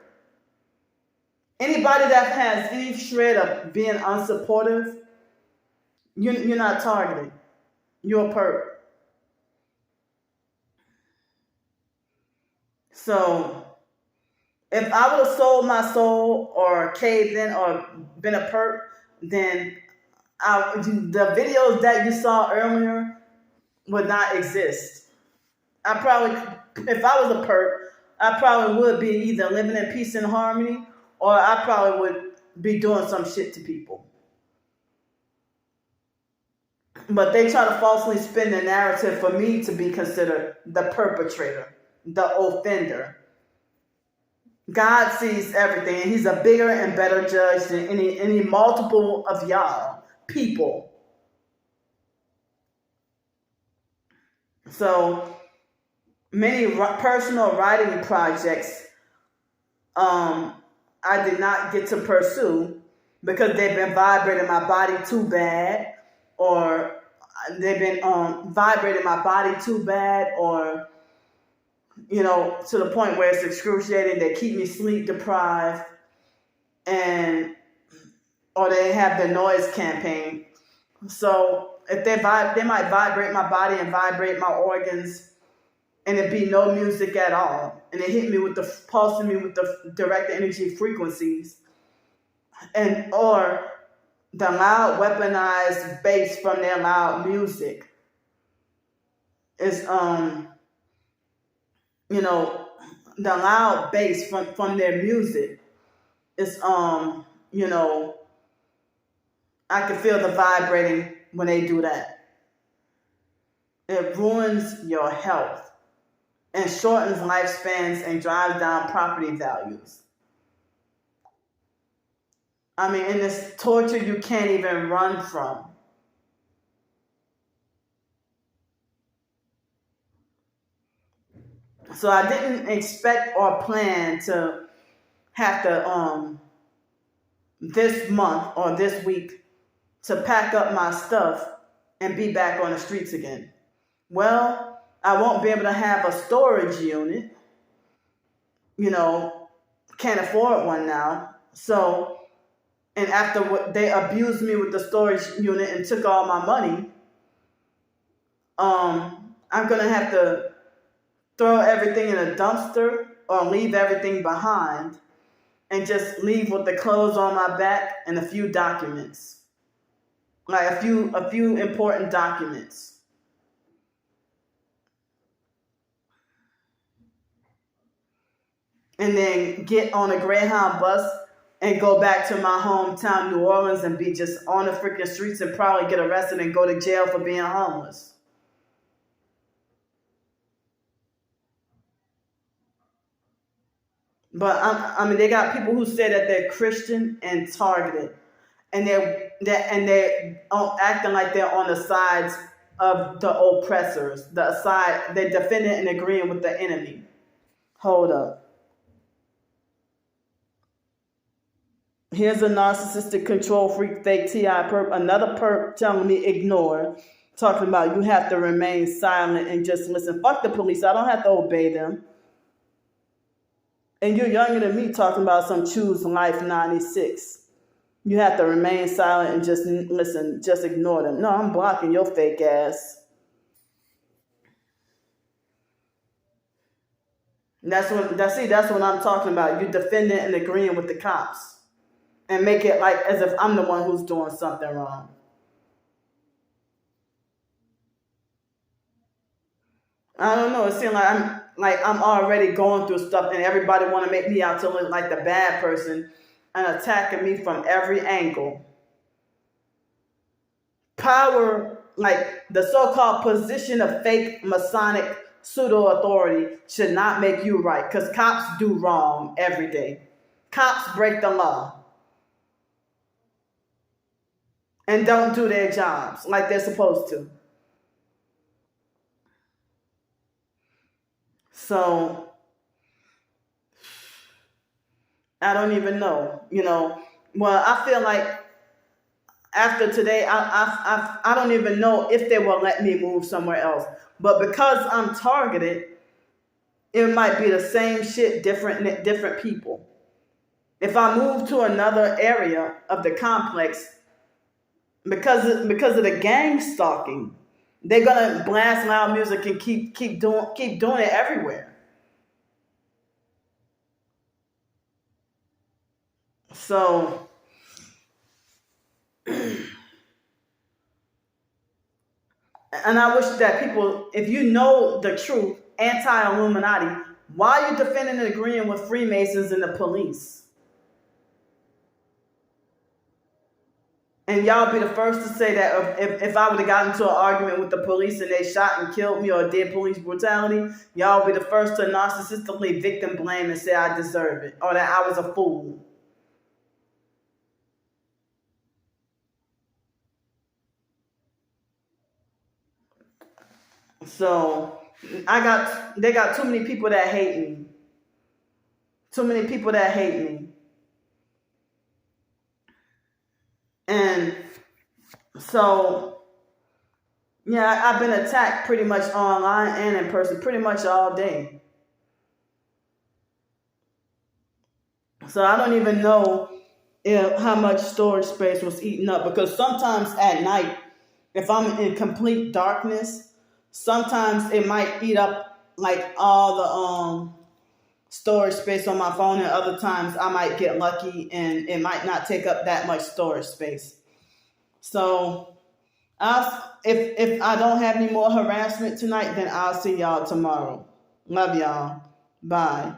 Speaker 1: Anybody that has any shred of being unsupportive, you're not targeted. You're a perp. So if I would have sold my soul or caved in or been a perp, then the videos that you saw earlier would not exist. If I was a perp, I probably would be either living in peace and harmony, or I probably would be doing some shit to people. But they try to falsely spin the narrative for me to be considered the perpetrator, the offender. God sees everything, and he's a bigger and better judge than any multiple of y'all people. So many personal writing projects I did not get to pursue because they've been vibrating my body too bad, or they've been vibrating my body too bad, or to the point where it's excruciating. They keep me sleep deprived, or they have the noise campaign. So if they might vibrate my body and vibrate my organs, and it be no music at all, and it hit me pulsing me with the direct energy frequencies, or the loud weaponized bass from their loud music is the loud bass from their music is I can feel the vibrating when they do that. It ruins your health and shortens lifespans and drives down property values. I mean, and it's torture you can't even run from. So I didn't expect or plan to have to, this month or this week, to pack up my stuff and be back on the streets again. Well, I won't be able to have a storage unit. Can't afford one now. So, and after they abused me with the storage unit and took all my money, I'm going to have to throw everything in a dumpster or leave everything behind and just leave with the clothes on my back and a few documents. Like a few important documents. And then get on a Greyhound bus and go back to my hometown, New Orleans, and be just on the freaking streets and probably get arrested and go to jail for being homeless. But I mean, they got people who say that they're Christian and targeted, and they're acting like they're on the sides of the oppressors, the side they're defending and agreeing with the enemy. Hold up. Here's a narcissistic control freak, fake TI perp, another perp telling me ignore, talking about you have to remain silent and just listen. Fuck the police. I don't have to obey them. And you're younger than me talking about some choose life 96. You have to remain silent and just listen, just ignore them. No, I'm blocking your fake ass. That's what I'm talking about. You defending and agreeing with the cops. And make it like as if I'm the one who's doing something wrong. I don't know. It seems like I'm already going through stuff, and everybody want to make me out to look like the bad person and attacking me from every angle. Power, like the so-called position of fake Masonic pseudo-authority, should not make you right, because cops do wrong every day. Cops break the law and don't do their jobs like they're supposed to. So I don't even know, Well, I feel like after today, I don't even know if they will let me move somewhere else. But because I'm targeted, it might be the same shit, different people. If I move to another area of the complex, because of the gang stalking, they're gonna blast loud music and keep doing it everywhere. So, and I wish that people, if you know the truth, anti-Illuminati, why are you defending and agreeing with Freemasons and the police? And y'all be the first to say that if I would have gotten into an argument with the police and they shot and killed me or did police brutality, y'all be the first to narcissistically victim blame and say I deserve it or that I was a fool. So they got too many people that hate me. Too many people that hate me. And so, yeah, I've been attacked pretty much online and in person pretty much all day. So I don't even know how much storage space was eaten up, because sometimes at night, if I'm in complete darkness, sometimes it might eat up like all the storage space on my phone, and other times I might get lucky and it might not take up that much storage space. So if I don't have any more harassment tonight, then I'll see y'all tomorrow. Love y'all. Bye.